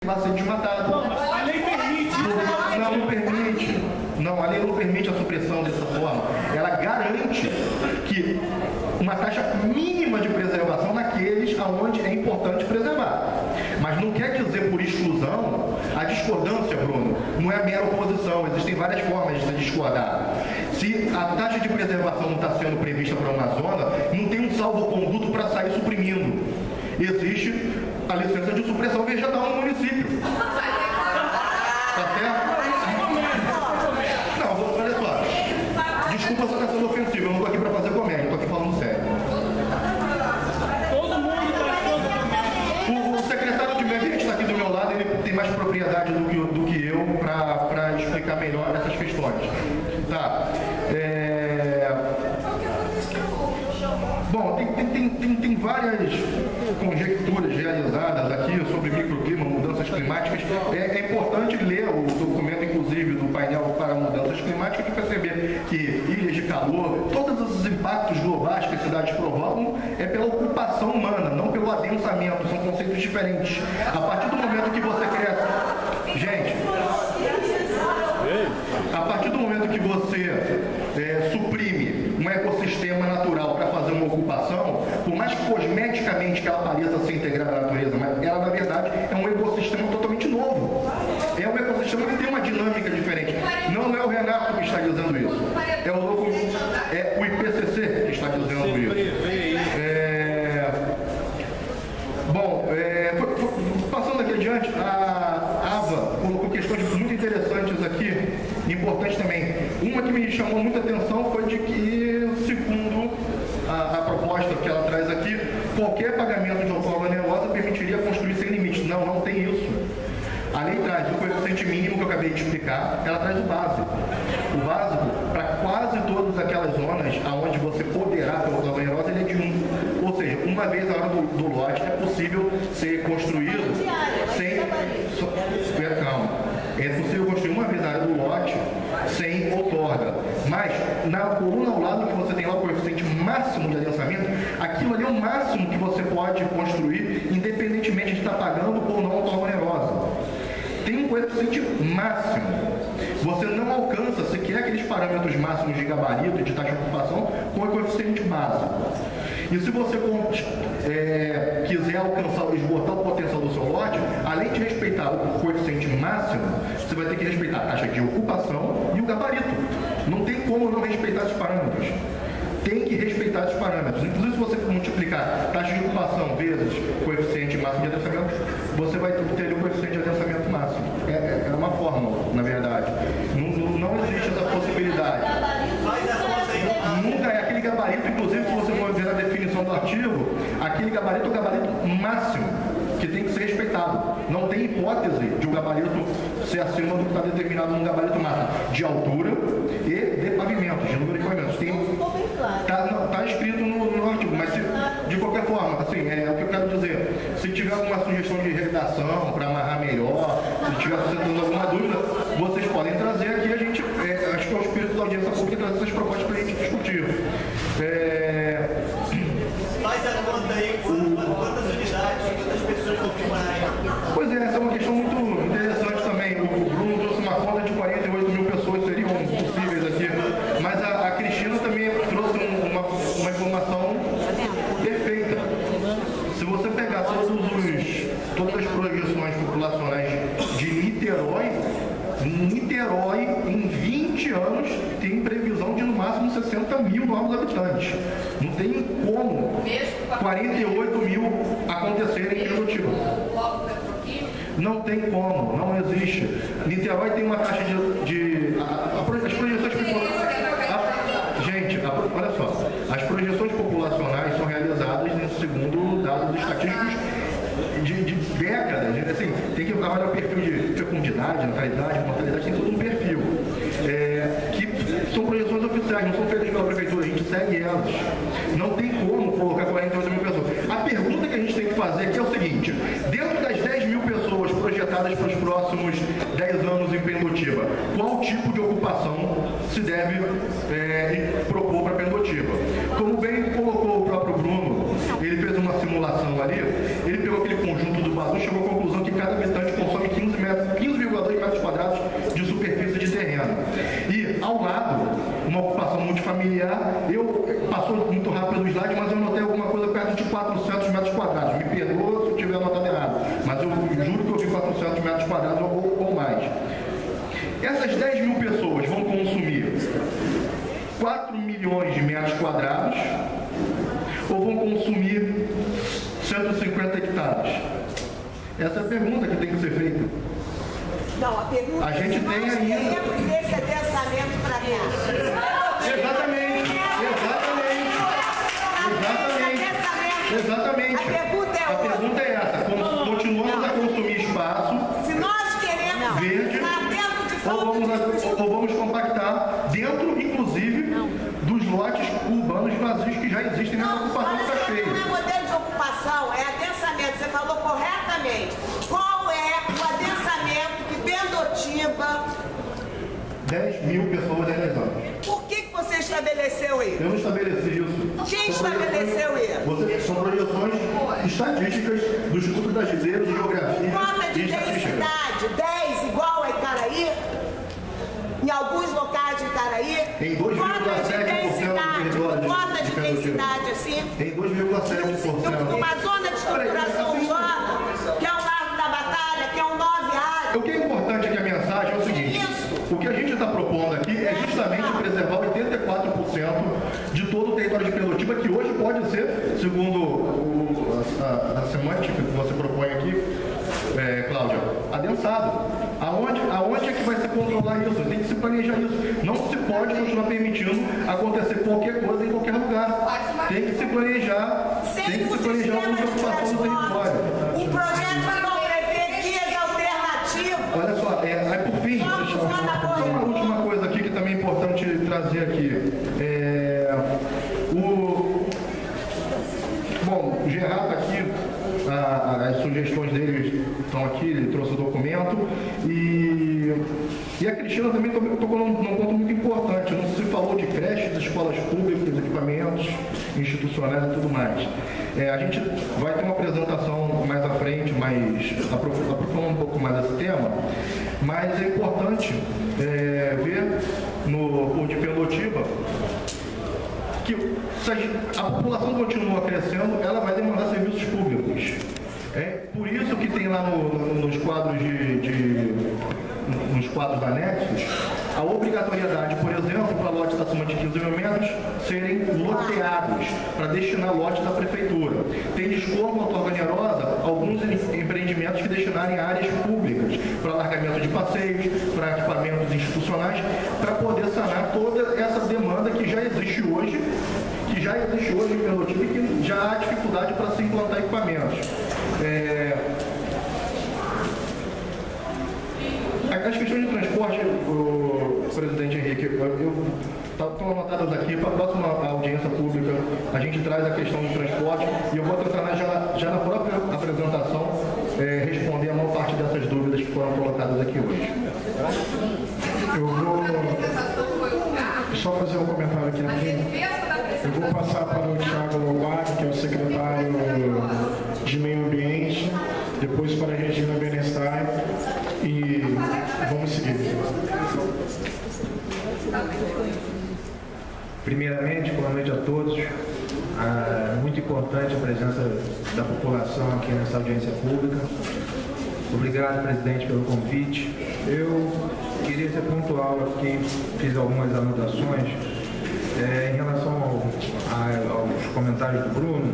vai ser desmatado. Não, a lei permite. Não permite. Não, a lei não permite a supressão dessa forma. Ela garante que uma taxa mínima de preservação naqueles aonde é importante preservar. Mas não quer dizer por exclusão a discordância, Bruno. Não é mera oposição. Existem várias formas de se discordar. Se a taxa de preservação não está sendo prevista para uma zona, não tem um salvo-conduto para sair suprimindo. Existe a licença de supressão vegetal no município. Tá certo? Não, olha só. Desculpa se está sendo ofensivo, eu não estou aqui para fazer comédia, eu estou aqui falando sério. Todo mundo está falando. O secretário de meio ambiente está aqui do meu lado, ele tem mais propriedade do que eu para explicar melhor essas questões. Tá. Bom, tem várias conjecturas realizadas aqui sobre microclima, mudanças climáticas. É importante ler o documento, inclusive, do painel para mudanças climáticas, e perceber que ilhas de calor, todos os impactos globais que as cidades provocam é pela ocupação humana, não pelo adensamento. São conceitos diferentes. A partir do momento que você cresce... Gente, a partir do momento que você suprime um ecossistema natural para fazer uma ocupação, por mais que cosmeticamente que ela pareça se integrar na natureza, mas ela, na verdade, é um ecossistema totalmente novo. É um ecossistema que tem uma dinâmica diferente. Não é o Renato que está dizendo isso. É o IPCC que está dizendo isso. Passando aqui adiante, a AVA colocou questões muito interessantes aqui, importantes também. Uma que me chamou muita atenção foi de que, segundo a proposta que ela traz aqui, qualquer pagamento de outorga onerosa permitiria construir sem limites. Não, não tem isso. A lei traz o coeficiente mínimo que eu acabei de explicar, ela traz o básico. O básico, para quase todas aquelas zonas onde você poderá ter outorga onerosa, ele é de 1. Ou seja, uma vez a hora do lote é possível ser construído sem... Calma. É possível construir uma vez a área do lote sem outorga. Mas, na coluna ao lado que você tem lá o coeficiente máximo de adensamento, aquilo ali é o máximo que você pode construir, independentemente de estar pagando ou não outorga onerosa. Tem um coeficiente máximo. Você não alcança sequer aqueles parâmetros máximos de gabarito e de taxa de ocupação com o coeficiente básico. E se você quiser alcançar, esgotar o potencial do seu lote, além de respeitar o coeficiente máximo, você vai ter que respeitar a taxa de ocupação e o gabarito. Não tem como não respeitar esses parâmetros. Tem que respeitar esses parâmetros. Inclusive, se você multiplicar taxa de ocupação vezes coeficiente máximo de adensamento, você vai ter o coeficiente de adensamento máximo. É uma fórmula, na verdade. Não existe essa possibilidade. Nunca é aquele gabarito, inclusive, se você for ver a definição do artigo, aquele gabarito é o gabarito máximo, que tem que ser respeitado. Não tem hipótese de um gabarito ser acima do que está determinado num gabarito máximo de altura e de pavimentos, de número de pavimentos. Está escrito no artigo, mas de qualquer forma, assim, é o que eu quero dizer. Se tiver alguma sugestão de redação para amarrar melhor, se tiver alguma dúvida, vocês podem trazer aqui, a gente, acho que é o espírito da audiência pública trazer essas propostas para a gente discutir. Faz a conta aí, quantas unidades, quantas pessoas confirmarem? Pois é, essa é uma questão muito interessante também. O Bruno trouxe uma conta de 48 mil pessoas, seriam possíveis aqui. Mas a Cristina também trouxe uma informação perfeita. Se você pegar todas as projeções populacionais de Niterói, em 20 anos, tem previsão de no máximo 60 mil novos habitantes. Não tem como 48 mil acontecerem em Curitiba. Não tem como, não existe. Niterói tem uma taxa as projeções olha só, as projeções populacionais são realizadas nesse segundo dados estatísticos de décadas. Assim, tem que trabalhar o perfil de fecundidade, natalidade, mortalidade, tem todo um perfil. Que são projeções oficiais, não são feitas pela prefeitura, a gente segue elas. Não tem como colocar 48 mil pessoas. A pergunta que a gente tem que fazer aqui é o seguinte: dentro das 10 mil pessoas projetadas para os próximos 10 anos em Pendotiba, qual tipo de ocupação se deve propor para Pendotiba? Como bem colocou o próprio Bruno, ele fez uma simulação ali, ele pegou aquele conjunto do Bazu e chegou à conclusão que cada habitante consome familiar. Passou muito rápido o slide, mas eu notei alguma coisa perto de 400 metros quadrados. Me perdoa se eu tiver anotado errado, mas eu juro que eu vi 400 metros quadrados ou mais. Essas 10 mil pessoas vão consumir 4 milhões de metros quadrados ou vão consumir 150 hectares? Essa é a pergunta que tem que ser feita. Não, a pergunta a gente tem nós ainda... queremos esse adensamento para cá. Exatamente. A pergunta é outra. A pergunta é essa. Continuamos a consumir espaço Se nós queremos verde dentro de ou vamos compactar dentro, inclusive, dos lotes urbanos vazios que já existem nessa ocupação que está cheia. Não é modelo de ocupação, é adensamento. Você falou corretamente. Qual é o adensamento que Pendotiba... 10 mil pessoas realizadas. Por que você estabeleceu isso? Eu não estabeleci isso. Quem estabeleceu isso? São projeções estatísticas do Instituto Brasileiro de Geografia Cota de e Estatística. densidade, 10 igual a Icaraí? Em alguns locais de Icaraí? Em 2,7% Cota de densidade assim? Em 2,7%. Uma zona de estruturação urbana, que é o Largo da Batalha, que é um 9 áreas. O que é importante aqui, a mensagem é o seguinte: o que a gente está propondo aqui é justamente preservar 84% de todo o território de Pendotiba, que hoje pode ser, segundo a semântica que você propõe aqui, Cláudia, adensado. Aonde é que vai se controlar isso? Tem que se planejar isso. Não se pode continuar permitindo acontecer qualquer coisa em qualquer lugar. Tem que se planejar, a ocupação do território. O projeto não prevê vias alternativas. Olha só, por fim, só uma última coisa aqui que também é importante trazer aqui. Bom, o Gerardo está aqui, as sugestões dele estão aqui, ele trouxe o documento e a Cristina também tocou num ponto muito importante. Não se falou de creches, escolas públicas, equipamentos institucionais e tudo mais. A gente vai ter uma apresentação mais à frente, aprofundando um pouco mais esse tema, mas é importante ver no de Pendotiba que se a população continua crescendo, ela vai demandar serviços públicos. É por isso que tem lá nos quadros nos quadros anexos a obrigatoriedade, por exemplo, para lotes acima de 15 mil metros serem loteados para destinar lotes da prefeitura. Tem desconto à onerosa alguns empreendimentos que destinarem áreas públicas para alargamento de passeios, para equipamentos institucionais, para poder sanar toda essa demanda que já existe hoje em Pendotiba e que já há dificuldade para se implantar equipamentos. As questões de transporte, o presidente Henrique, estão anotadas aqui para a próxima audiência pública. A gente traz a questão do transporte e eu vou tentar já na própria apresentação responder a maior parte dessas dúvidas que foram colocadas aqui hoje. Eu vou só fazer um comentário aqui rapidinho. Eu vou passar para o Thiago Lombardi, que é o secretário de Meio Ambiente, depois para a Regina Benestar e vamos seguir. Primeiramente, boa noite a todos. Muito importante a presença da população aqui nessa audiência pública. Obrigado, presidente, pelo convite. Eu queria ser pontual aqui, fiz algumas anotações. Em relação aos comentários do Bruno,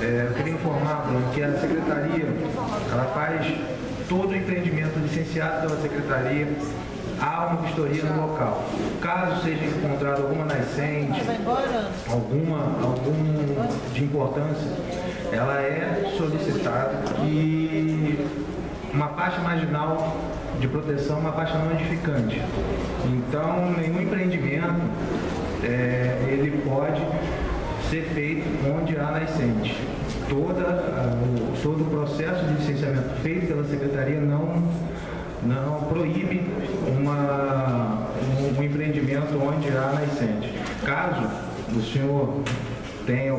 eu queria informar, Bruno, que a Secretaria ela faz todo o empreendimento licenciado pela Secretaria, há uma vistoria no local. Caso seja encontrado alguma nascente, algum de importância, ela é solicitada e uma faixa marginal de proteção, uma faixa não edificante. Então, nenhum empreendimento ele pode ser feito onde há nascente. Todo o processo de licenciamento feito pela Secretaria não proíbe um empreendimento onde há nascente. Caso o senhor tenha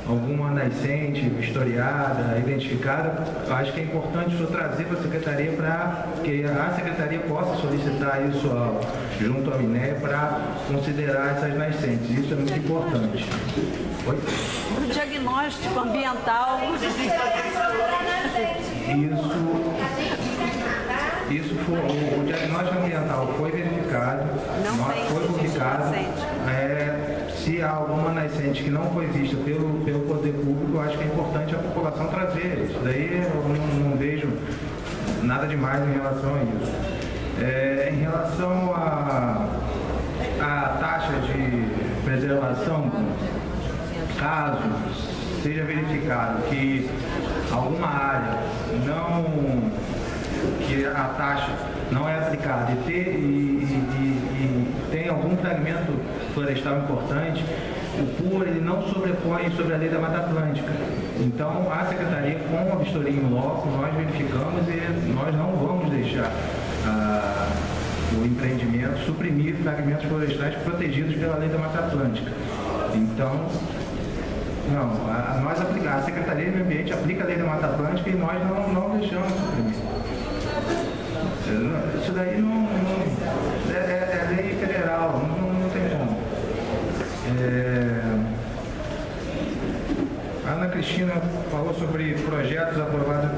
alguma nascente, vistoriada, identificada, eu acho que é importante isso trazer para a Secretaria para que a Secretaria possa solicitar isso junto à MINEA para considerar essas nascentes. Isso é muito importante. Oi? O diagnóstico ambiental. Isso foi, o diagnóstico ambiental foi verificado, foi publicado. Se há alguma nascente que não foi vista pelo poder público, eu acho que é importante a população trazer. Isso daí eu não vejo nada demais em relação a isso. Em relação à taxa de preservação, caso seja verificado que alguma área que a taxa não é aplicada e tem algum fragmento florestal importante, o PUR ele não sobrepõe sobre a lei da Mata Atlântica. Então, a Secretaria, com a vistoria em loco, nós verificamos e nós não vamos deixar o empreendimento suprimir fragmentos florestais protegidos pela lei da Mata Atlântica. Então, a Secretaria de Meio Ambiente aplica a lei da Mata Atlântica e nós não deixamos suprimir. Isso daí não é lei federal, não tem como. A Ana Cristina falou sobre projetos aprovados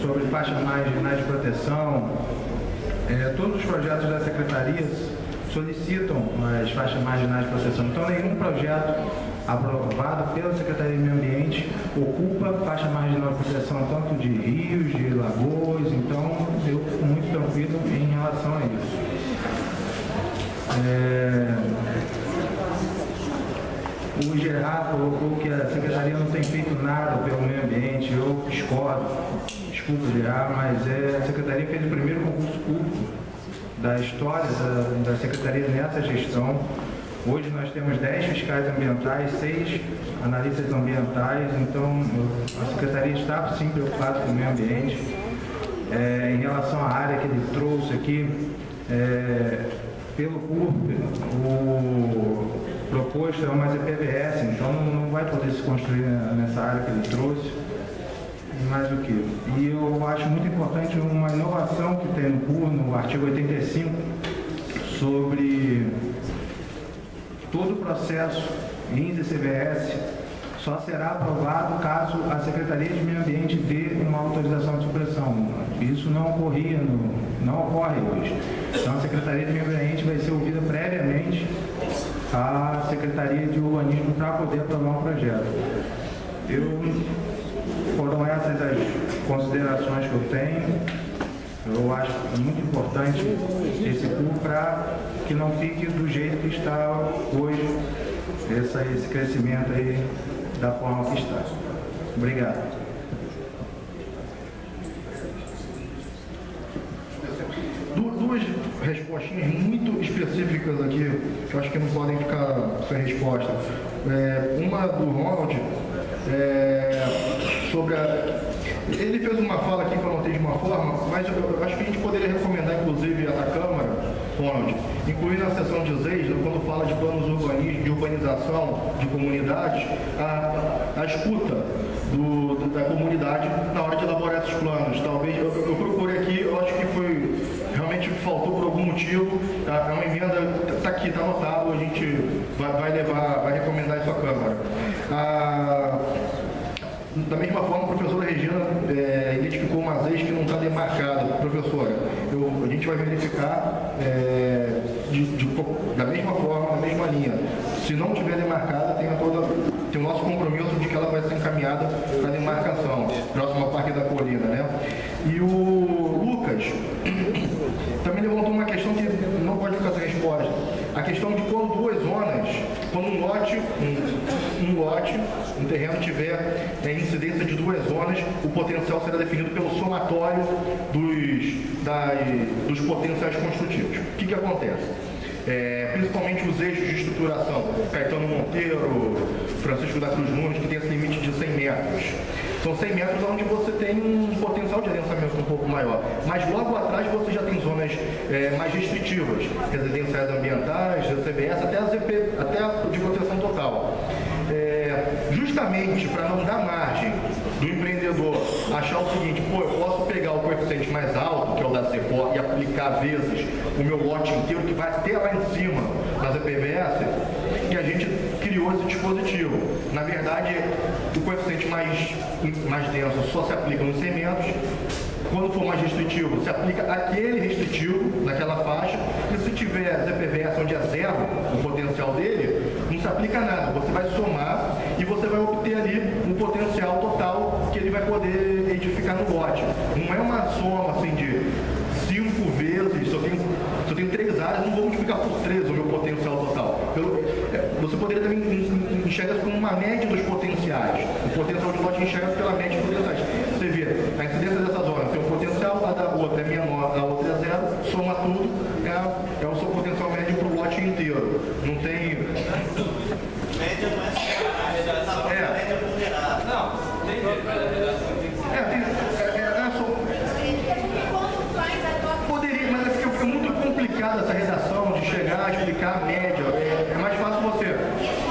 sobre faixas marginais de proteção. Todos os projetos da Secretaria solicitam as faixas marginais de proteção. Então, nenhum projeto aprovado pela Secretaria de Meio Ambiente ocupa faixa marginal de proteção tanto de rios, de lagoas. Então, eu fico muito tranquilo em relação a isso. O Gerard colocou que a Secretaria não tem feito nada pelo meio ambiente. Eu discordo. Desculpa, Gerard, mas a Secretaria fez o primeiro concurso público da história da Secretaria nessa gestão. Hoje nós temos 10 fiscais ambientais, 6 analistas ambientais, então a Secretaria está sim preocupada com o meio ambiente. Em relação à área que ele trouxe aqui, pelo CURP, o proposto é uma ZPVS, então não vai poder se construir nessa área que ele trouxe. Mais o que? E eu acho muito importante uma inovação que tem no CURP, no artigo 85, sobre todo o processo em ZCVS só será aprovado caso a Secretaria de Meio Ambiente dê uma autorização de supressão. Isso não ocorre hoje. Então a Secretaria de Meio Ambiente vai ser ouvida previamente à Secretaria de Urbanismo para poder aprovar um projeto. Foram essas as considerações que eu tenho. Eu acho muito importante esse curso para que não fique do jeito que está hoje, esse crescimento aí da forma que está. Obrigado. Duas respostinhas muito específicas aqui, que eu acho que não podem ficar sem resposta. Uma do Ronald, sobre ele fez uma fala aqui que eu anotei de uma forma, mas eu acho que a gente poderia recomendar, inclusive, à Câmara, Ronald, incluir na seção de ZEIS, quando fala de planos de urbanização de comunidades, a escuta da comunidade na hora de elaborar esses planos. Talvez, eu procurei aqui, eu acho que realmente faltou por algum motivo, é uma emenda, está aqui, está anotado, a gente vai recomendar isso à Câmara. Da mesma forma, a professora Regina identificou uma ZEIS que não está demarcada. Professora, a gente vai verificar da mesma forma, na mesma linha. Se não tiver demarcada, tem o nosso compromisso de que ela vai ser encaminhada para demarcação, próximo ao Parque da Colina, né? E o Lucas também levantou uma questão que não pode ficar sem resposta. A questão de quando duas zonas, quando um terreno tiver incidência de duas zonas, o potencial será definido pelo somatório dos potenciais construtivos. O que acontece? Principalmente os eixos de estruturação, Caetano Monteiro, Francisco da Cruz Nunes, que tem esse limite de 100 metros. São 100 metros onde você tem um potencial de adensamento um pouco maior. Mas logo atrás você já tem zonas mais restritivas, residenciais ambientais, CBS, até a de proteção total. justamente para não dar margem do empreendedor achar o seguinte, pô, eu posso pegar o coeficiente mais alto, que é o da CEPOR, e aplicar vezes o meu lote inteiro, que vai até lá em cima das EPVS, que a gente criou esse dispositivo. Na verdade, o coeficiente mais denso só se aplica nos cementos. Quando for mais restritivo, se aplica aquele restritivo naquela faixa, e se tiver ZPVS onde é zero o potencial dele, não se aplica nada. Você vai somar e você vai obter ali um potencial total que ele vai poder edificar no lote. Não é uma soma assim de 5 vezes, se eu tenho 3 áreas, não vou multiplicar por 3 o meu potencial total. Você poderia também enxergar como uma média dos potenciais. O potencial de lote enxerga pela média dos potenciais. Você vê, a incidência dessa zona tem um potencial, a da outra é menor, a outra é zero, soma tudo, é o seu potencial médio para o lote inteiro. Não tem... Média não é só média ponderada. Não, tem poderia, mas é muito complicado essa redação de chegar a explicar a média. É mais fácil você.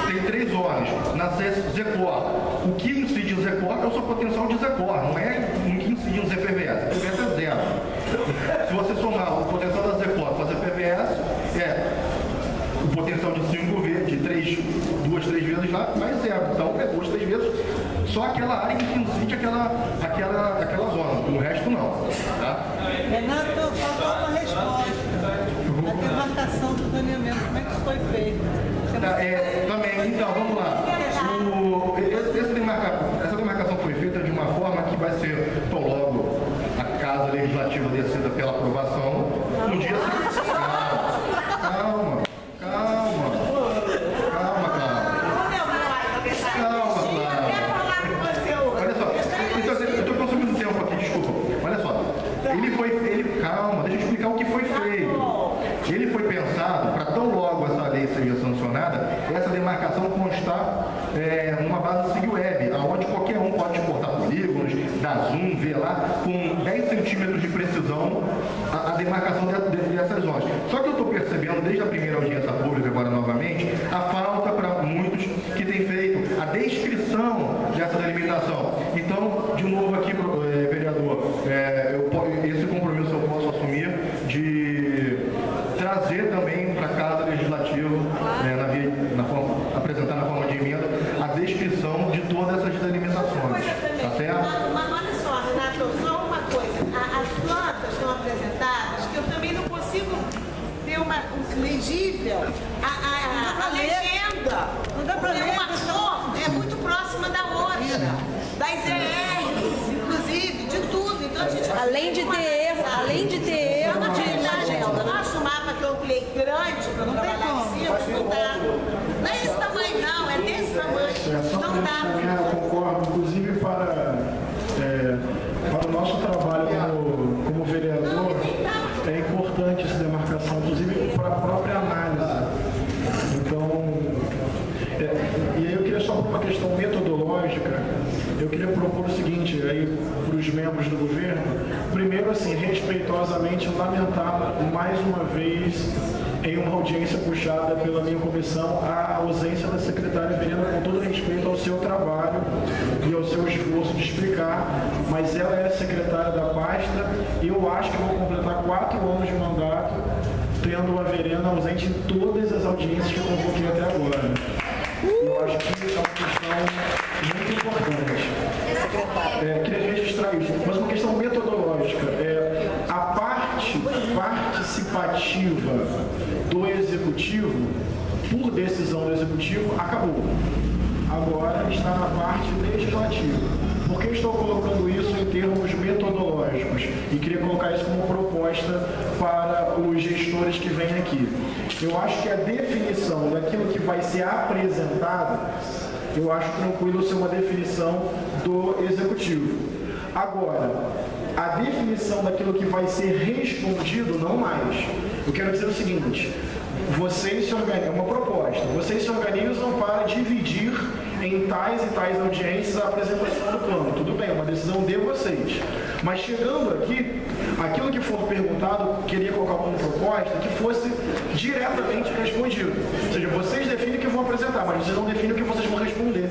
Tem 3 zonas. Na ZECOR, o que incide em ZECOR é o seu potencial de ZECOR, não é o que incide em ZPVS. ZPVS é zero. Se você somar o potencial da ZECOR com a ZPVS, o potencial de 5 vezes, de 2, 3 vezes lá, mais zero. Então é 2, 3 vezes só aquela área que incide aquela zona. O resto não. Tá? Renato, faltou uma resposta. A demarcação do saneamento, como é que isso foi feito? Também, então, vamos lá. Essa demarcação foi feita de uma forma que vai ser, tão logo a Casa Legislativa decida pela aprovação, no dia seguinte. Calma. Olha só, eu estou consumindo tempo aqui, desculpa. Olha só, calma, deixa eu explicar o que foi feito. Ele foi pensado para tão logo essa lei seja sancionada, essa demarcação constar numa base SIG Web, onde qualquer um pode exportar polígonos, dar zoom, ver lá, com 10 centímetros de precisão, a demarcação dessas zonas. Só que eu estou percebendo, desde a primeira audiência pública, agora novamente, a falta para muitos que têm feito a descrição dessa delimitação. Então, de novo aqui, vereador, esse compromisso eu posso assumir de trazer também para a Casa Legislativa, apresentar na forma de emenda, a descrição de todas essas delimitações. Tá certo? Mas olha só, Renato, só uma coisa. As plantas estão apresentadas que eu também não consigo ter um legível. A legenda. Não dá pra ler. Uma cor é muito próxima da outra. Das ERs, inclusive, de tudo. Então a gente Além de ter erro de legenda. Eu não acho o mapa que eu ampliei grande para não trabalhar em cima, não dá. Não é esse tamanho não, é desse tamanho. Não dá. Eu concordo, inclusive para o nosso trabalho como vereador, é importante essa demarcação, inclusive para a própria análise. Então, e aí eu queria só por uma questão metodológica, eu queria propor o seguinte aí para os membros do governo. Primeiro, assim, respeitosamente lamentar mais uma vez em uma audiência puxada pela minha comissão a ausência da secretária Verena, com todo respeito ao seu trabalho e ao seu esforço de explicar, mas ela é secretária da pasta e eu acho que vou completar 4 anos de mandato tendo a Verena ausente em todas as audiências que eu convoquei até agora. Eu acho que é uma questão muito importante. Queria registrar isso, mas uma questão metodológica. A parte participativa do Executivo, por decisão do Executivo, acabou. Agora está na parte legislativa. Por que estou colocando isso em termos metodológicos? E queria colocar isso como proposta para os gestores que vêm aqui. Eu acho que a definição daquilo que vai ser apresentado, eu acho tranquilo ser uma definição do Executivo. Agora, a definição daquilo que vai ser respondido, não mais. Eu quero dizer o seguinte, vocês se organizam, é uma proposta, vocês se organizam para dividir em tais e tais audiências a apresentação do plano. Tudo bem, é uma decisão de vocês. Mas chegando aqui, aquilo que for perguntado, queria colocar como proposta, que fosse diretamente respondido. Ou seja, vocês definem o que vão apresentar, mas vocês não definem o que vocês vão responder.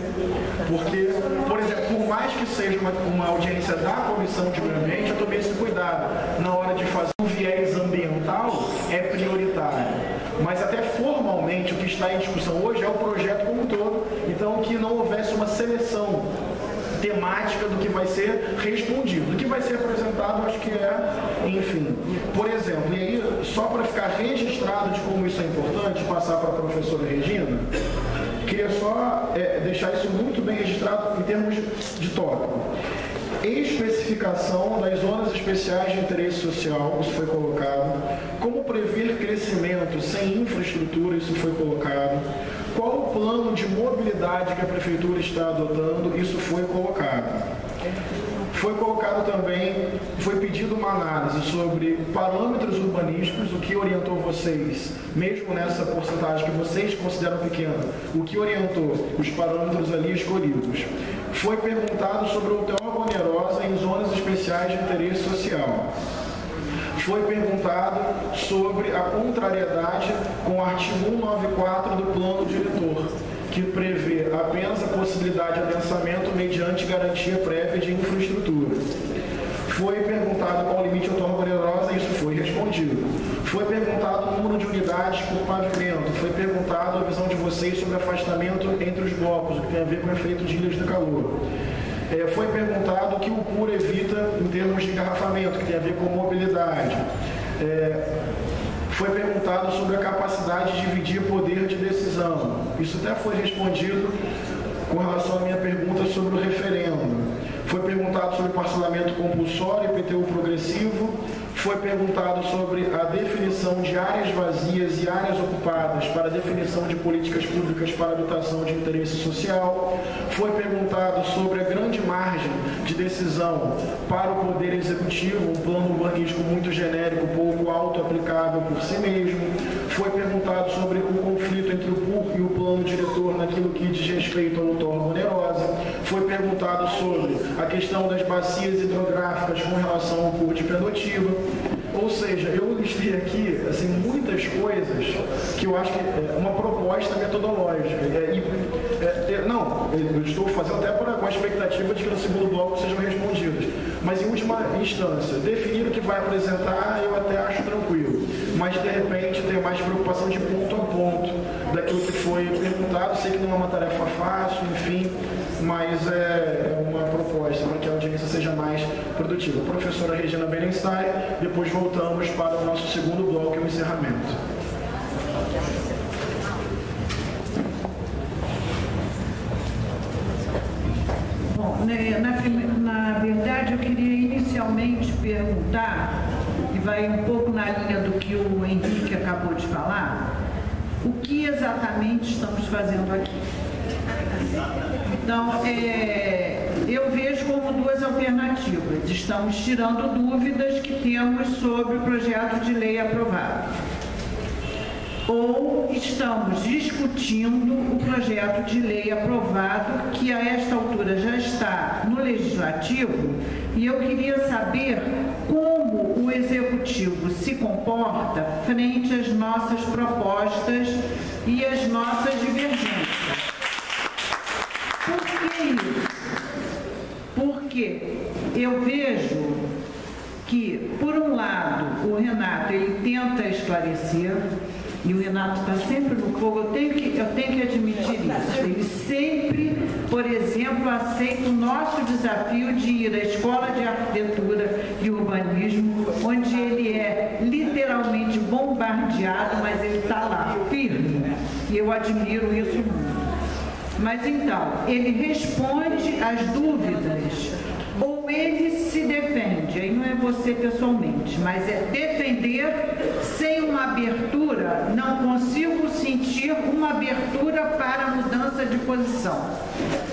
Porque, por exemplo, por mais que seja uma audiência da Comissão de Meio Ambiente, eu tomei esse cuidado. Na hora de fazer um viés ambiental, é prioritário. Mas até formalmente, o que está em discussão hoje é o projeto como um todo. Então, que não houvesse uma seleção temática do que vai ser respondido. Do que vai ser apresentado, acho que enfim. Por exemplo, e aí, só para ficar registrado de como isso é importante, passar para a professora Regina, queria só deixar isso muito bem registrado em termos de tópico. Especificação das zonas especiais de interesse social, isso foi colocado. Como prever crescimento sem infraestrutura, isso foi colocado. Qual o plano de mobilidade que a Prefeitura está adotando, isso foi colocado. Foi colocado também, foi pedido uma análise sobre parâmetros urbanísticos, o que orientou vocês, mesmo nessa porcentagem que vocês consideram pequena, o que orientou os parâmetros ali escolhidos. Foi perguntado sobre o outorga onerosa em zonas especiais de interesse social. Foi perguntado sobre a contrariedade com o artigo 194 do Plano Diretor, que prevê apenas a possibilidade de adensamento mediante garantia prévia de infraestrutura. Foi perguntado qual o limite outorga onerosa, isso foi respondido. Foi perguntado o número de unidades por pavimento. Foi perguntado a visão de vocês sobre afastamento entre os blocos, o que tem a ver com o efeito de ilhas de calor. Foi perguntado o que o PUR evita em termos de engarrafamento, que tem a ver com mobilidade. Foi perguntado sobre a capacidade de dividir poder de decisão. Isso até foi respondido com relação à minha pergunta sobre o referendo. Foi perguntado sobre parcelamento compulsório e IPTU progressivo. Foi perguntado sobre a definição de áreas vazias e áreas ocupadas para a definição de políticas públicas para a dotação de interesse social. Foi perguntado sobre a grande margem de decisão para o Poder Executivo, um plano urbanístico muito genérico, pouco auto-aplicável por si mesmo. Foi perguntado sobre o conflito entre o PUR e o plano diretor naquilo que diz respeito ao outorga onerosa. Foi perguntado sobre a questão das bacias hidrográficas com relação ao PUR de Pedotiba. Ou seja, eu listei aqui assim, muitas coisas que eu acho que é uma proposta metodológica. Eu estou fazendo até com a expectativa de que no segundo bloco sejam respondidas. Mas em última instância, definir o que vai apresentar eu até acho tranquilo. Mas de repente ter mais preocupação de ponto a ponto daquilo que foi perguntado. Sei que não é uma tarefa fácil, enfim, mas é uma proposta para que a audiência seja mais produtiva. Professora Regina Berenstein, depois voltamos para o nosso segundo bloco e o encerramento. Bom, na verdade eu queria inicialmente perguntar, e vai um pouco na linha do que o Henrique acabou de falar, o que exatamente estamos fazendo aqui? Então, eu vejo como duas alternativas. Estamos tirando dúvidas que temos sobre o projeto de lei aprovado. Ou estamos discutindo o projeto de lei aprovado, que a esta altura já está no Legislativo, e eu queria saber como o Executivo se comporta frente às nossas propostas e às nossas divergências. Por que isso? Porque eu vejo que, por um lado, o Renato ele tenta esclarecer, e o Renato está sempre no fogo, eu tenho que admitir isso. Ele sempre, por exemplo, aceita o nosso desafio de ir à Escola de Arquitetura e Urbanismo, onde ele é literalmente bombardeado, mas ele está lá, firme, e eu admiro isso muito. Mas então, ele responde às dúvidas, ou ele se defende, aí não é você pessoalmente, mas é defender sem uma abertura, não consigo sentir uma abertura para a mudança de posição.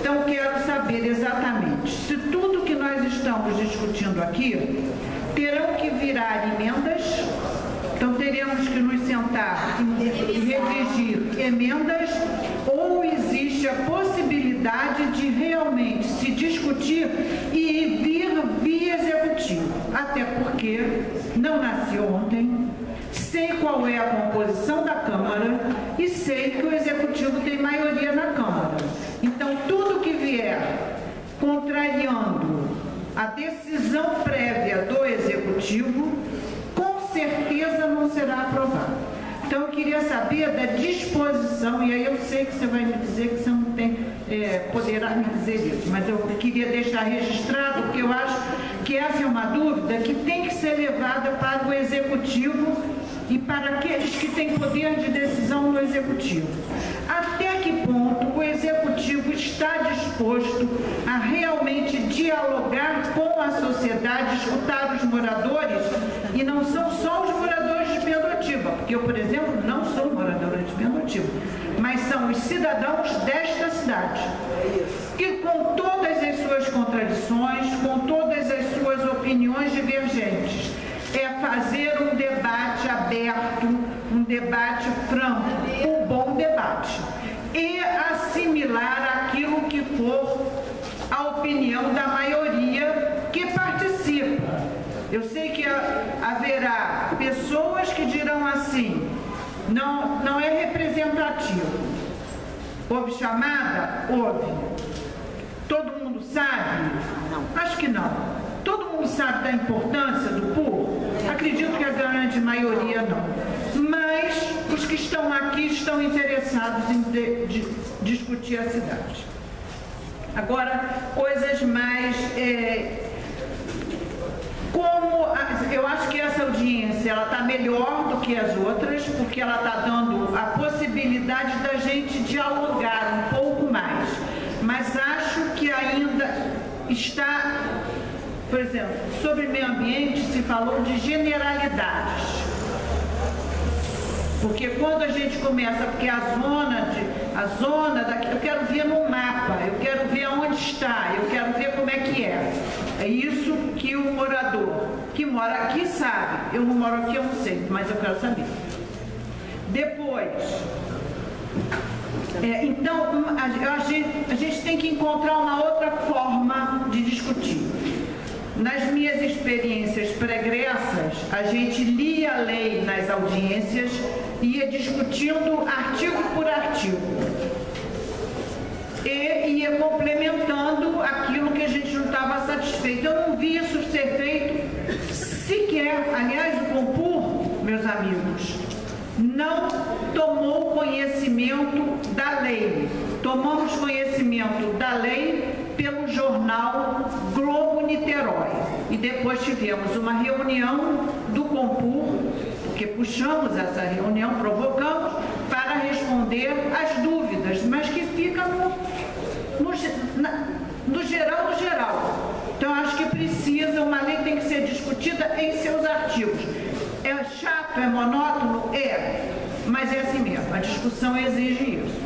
Então, quero saber exatamente se tudo que nós estamos discutindo aqui terão que virar emendas. Então, teremos que nos sentar e redigir emendas, ou existe a possibilidade de realmente se discutir e vir via executivo. Até porque não nasci ontem, sei qual é a composição da Câmara e sei que o Executivo tem maioria na Câmara. Então, tudo que vier contrariando a decisão prévia do Executivo, com certeza não será aprovado. Então, eu queria saber da disposição, e aí eu sei que você vai me dizer que você não tem, poderá me dizer isso, mas eu queria deixar registrado, porque eu acho que essa é uma dúvida que tem que ser levada para o Executivo e para aqueles que têm poder de decisão no Executivo. Até que ponto o Executivo está disposto a realmente dialogar com a sociedade, escutar os moradores, e não são só os moradores de Pindotiba, porque eu, por exemplo, não sou moradora de Pindotiba, mas são os cidadãos desta cidade, que com todas as suas contradições, com todas as suas opiniões divergentes, é fazer um debate aberto, um debate franco, um bom debate, e assimilar aquilo que for a opinião da maioria que participa. Eu sei que haverá pessoas que dirão assim, não é representativo. Houve chamada? Houve. Todo mundo sabe? Não. Acho que não. Todo mundo sabe da importância do PUR? Acredito que a grande maioria não. Mas os que estão aqui estão interessados em discutir a cidade. Agora, coisas mais... eu acho que essa audiência está melhor do que as outras, porque ela está dando a possibilidade da gente dialogar um pouco mais. Mas acho que ainda está... Por exemplo, sobre meio ambiente se falou de generalidades. Porque quando a gente começa, porque a zona daqui, eu quero ver no mapa, eu quero ver onde está, eu quero ver como é que é. É isso que o morador que mora aqui sabe. Eu não moro aqui, eu não sei, mas eu quero saber. Depois, então, a gente tem que encontrar uma outra forma de discutir. Nas minhas experiências pregressas, a gente lia a lei nas audiências e ia discutindo artigo por artigo. E ia complementando aquilo que a gente não estava satisfeito. Eu não vi isso ser feito sequer. Aliás, o Compur, meus amigos, não tomou conhecimento da lei. Tomamos conhecimento da lei pelo jornal Globo-Niterói. E depois tivemos uma reunião do Compur, porque puxamos essa reunião, provocamos, para responder as dúvidas, mas que fica no geral. Então, acho que precisa, uma lei tem que ser discutida em seus artigos. É chato, é monótono? É, mas é assim mesmo, a discussão exige isso.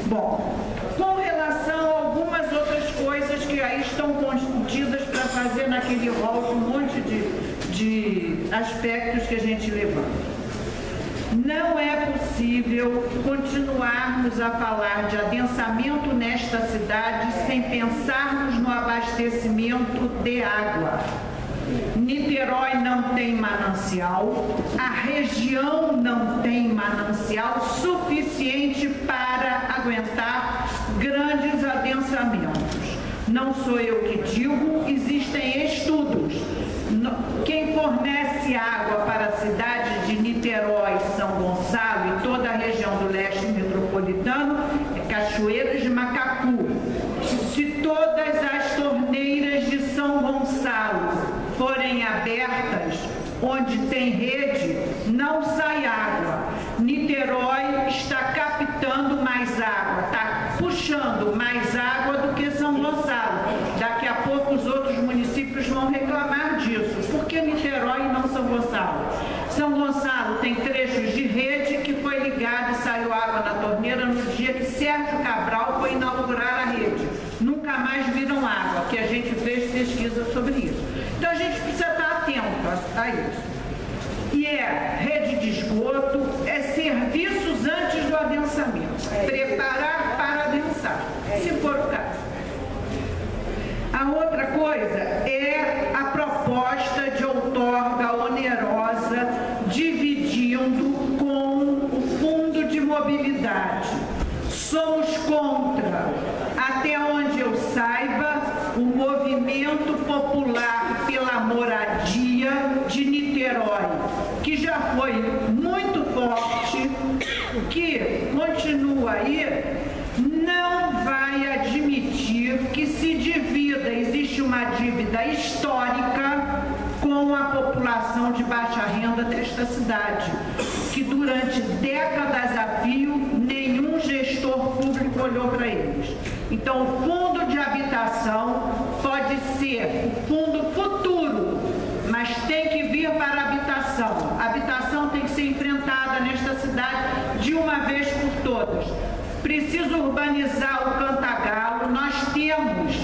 Bom, com relação a algumas outras coisas que aí estão contidas para fazer naquele rol de um monte de aspectos que a gente levanta. Não é possível continuarmos a falar de adensamento nesta cidade sem pensarmos no abastecimento de água. Niterói não tem manancial, a região não tem manancial suficiente para aguentar grandes adensamentos. Não sou eu que digo, existem estudos. Quem fornece água para a cidade de Niterói, São Gonçalo e toda a região do leste metropolitano é Cachoeiras de Macacu. Se todas as torneiras de São Gonçalo forem abertas, onde tem rede, não sai água. Niterói está captando mais água, está puxando mais água do que São Gonçalo. Daqui a pouco os outros municípios vão reclamar disso. Por que Niterói e não São Gonçalo? São Gonçalo tem trechos de rede que foi ligado e saiu água na torneira no dia que Sérgio Cabral foi inaugurar a rede. Nunca mais viram água, que a gente fez pesquisa sobre isso. Então a gente precisa estar atento a isso. E é rede de esgoto, é serviços antes do adensamento. Preparar para adensar, se for o caso. A outra coisa é a proposta de outorga onerosa mobilidade. Somos contra, até onde eu saiba, o movimento popular pela moradia de Niterói, que já foi muito forte, que continua aí, não vai admitir que se divida, existe uma dívida histórica com a população de baixa renda desta cidade, que durante décadas a fio, nenhum gestor público olhou para eles. Então, o fundo de habitação pode ser o fundo futuro, mas tem que vir para a habitação. A habitação tem que ser enfrentada nesta cidade de uma vez por todas. Preciso urbanizar o Cantagalo. Nós temos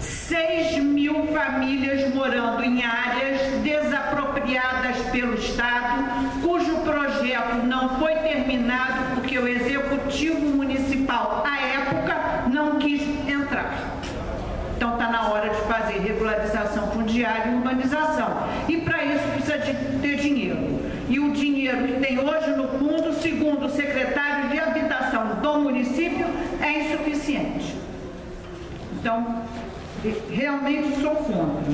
6.000 famílias morando em áreas desapropriadas pelo Estado, cujo projeto não foi terminado porque o Executivo Municipal, à época, não quis entrar. Então está na hora de fazer regularização fundiária e urbanização. E para isso precisa de ter dinheiro. E o dinheiro que tem hoje no fundo, segundo o secretário de Habitação do município, é insuficiente. Então, realmente sou contra.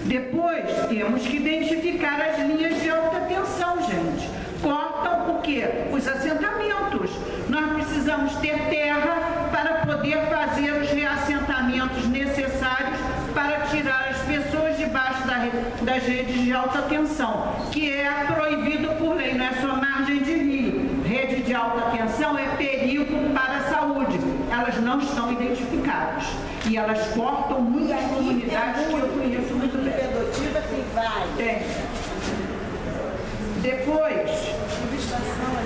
Depois, temos que identificar as linhas de alta tensão, gente. Cortam o quê? Os assentamentos. Nós precisamos ter terra para poder fazer os reassentamentos necessários para tirar as pessoas debaixo das redes de alta tensão, que é proibido por lei, não é só margem de rio. Rede de alta tensão é perigo para a saúde. Elas não estão identificadas. E elas cortam muitas comunidades que eu conheço muito bem. Tem. Depois,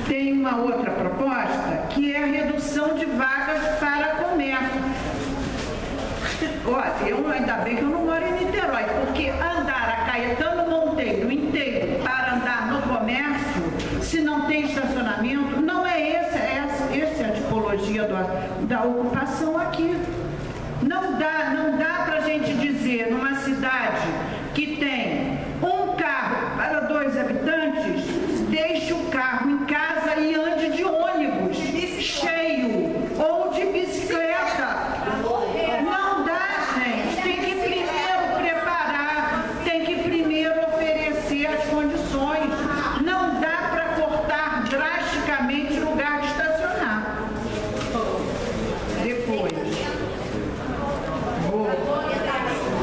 tem uma outra proposta, que é a redução de vagas para comércio. Olha, eu ainda bem que eu não moro em Niterói, porque andar a Caetano Monteiro inteiro para andar no comércio, se não tem estacionamento, não é essa é a tipologia da ocupação aqui. Não dá para a gente dizer, numa cidade que tem um carro para 2 habitantes, deixe o carro em casa e ande de ônibus cheio ou de bicicleta. Não dá, gente. Tem que primeiro preparar, tem que primeiro oferecer as condições. Não dá para cortar drasticamente o lugar de estacionar. Depois,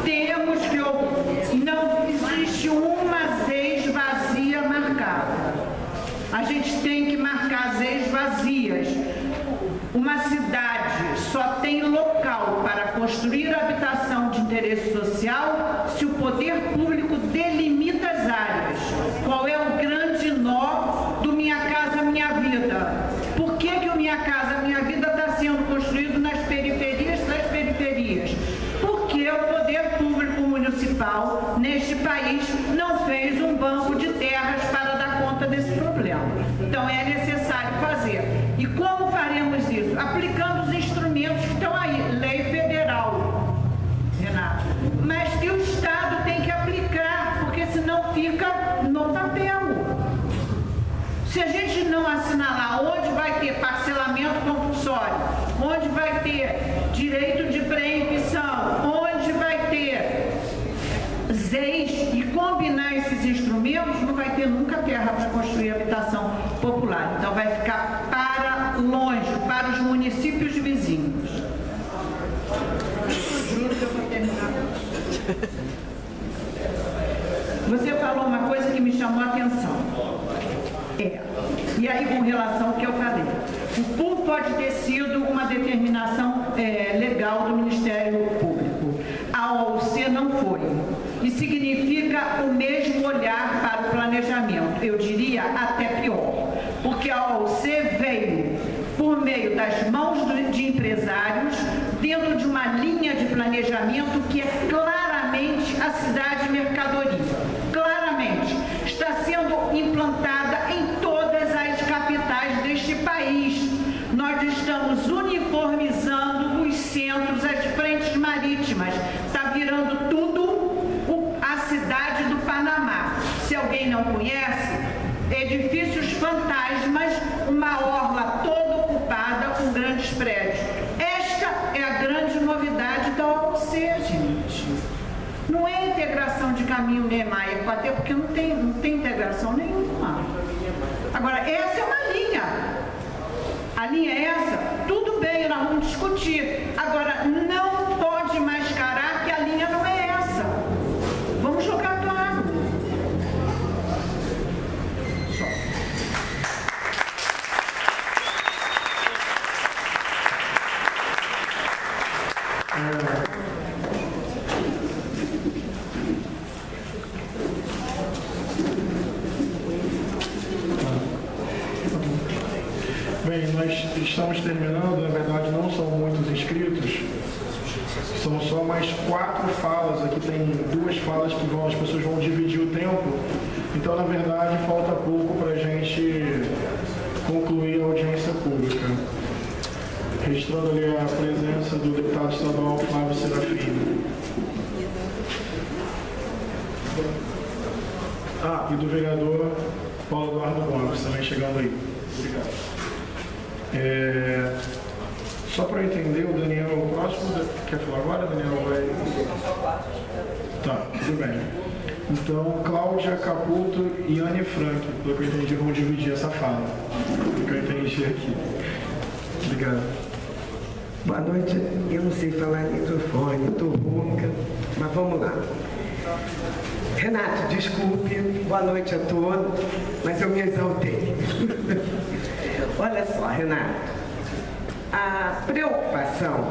temos que não existe uma ZEIS vazia marcada. A gente tem que marcar ZEIS vazias. Uma cidade só tem local para construir habitação de interesse social se o poder público delimita as áreas. Qual é o grande nó do Minha Casa Minha Vida? Por que o Minha Casa Minha Vida está sendo construído nas periferias das periferias? Porque o poder público municipal neste país não fez um banco de terras para dar conta desse problema. Então é necessário fazer. E como faremos isso? Aplicando os instrumentos que estão aí, lei federal, Renato. Mas que o Estado tem que aplicar, porque senão fica no papel. Se a gente não assinalar onde vai ter parcelamento compulsório, onde vai ter direito de preempção, onde vai ter ZEIS e combinar esses instrumentos, não vai ter nunca terra para construir habitação popular. Então vai ficar para longe, para os municípios vizinhos. Juro que eu vou terminar. Você falou uma coisa que me chamou a atenção. E aí, com relação ao que eu falei, o PUR pode ter sido uma determinação legal do Ministério Público. A OAC não foi. E significa o mesmo olhar para o planejamento. Eu diria até pior. Porque a OAC veio por meio das mãos de empresários dentro de uma linha de planejamento que é claramente a cidade mercadoria. Claramente. Está sendo implantada em todas as capitais deste país. Nós estamos uniformizando os centros, as frentes marítimas. Está virando tudo a cidade do Panamá. Se alguém não conhece, edifícios fantasmas, uma orla toda ocupada com grandes prédios. Esta é a grande novidade da OC, gente. Não é integração de caminho Niemeyer, até porque não tem integração nenhuma. Agora, essa é uma linha. A linha é essa? Tudo bem, nós vamos discutir. Agora, não pode mascarar que a linha não é essa. Vamos jogar claro. Só. Bem, nós estamos terminando, na verdade não são muitos inscritos, são só mais 4 falas, aqui tem 2 falas que as pessoas vão dividir o tempo, então na verdade falta pouco para a gente concluir a audiência pública. Registrando ali a presença do deputado estadual Flávio Serafim. E do vereador Paulo Eduardo Gomes, também chegando aí. Obrigado. Só para eu entender, o Daniel é o próximo. Quer falar agora, Daniel? Tá, tudo bem. Então, Cláudia Caputo e Anne Frank, pelo que eu entendi, vão dividir essa fala. Pelo que eu entendi aqui. Obrigado. Boa noite. Eu não sei falar em microfone, estou rouca, mas vamos lá. Renato, desculpe, boa noite a todos, mas eu me exaltei. Olha só, Renato, a preocupação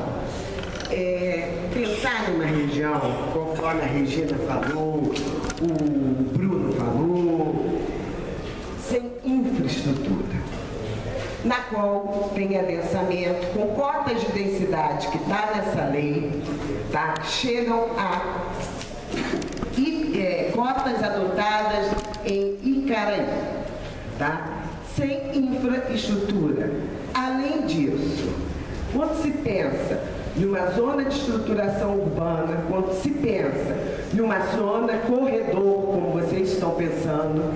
é pensar numa região, conforme a Regina falou, o Bruno falou, sem infraestrutura, na qual tem adensamento, com cotas de densidade que está nessa lei, tá? Chegam a cotas adotadas em Icaraí, tá? Sem infraestrutura. Além disso, quando se pensa numa zona de estruturação urbana, quando se pensa numa zona corredor, como vocês estão pensando,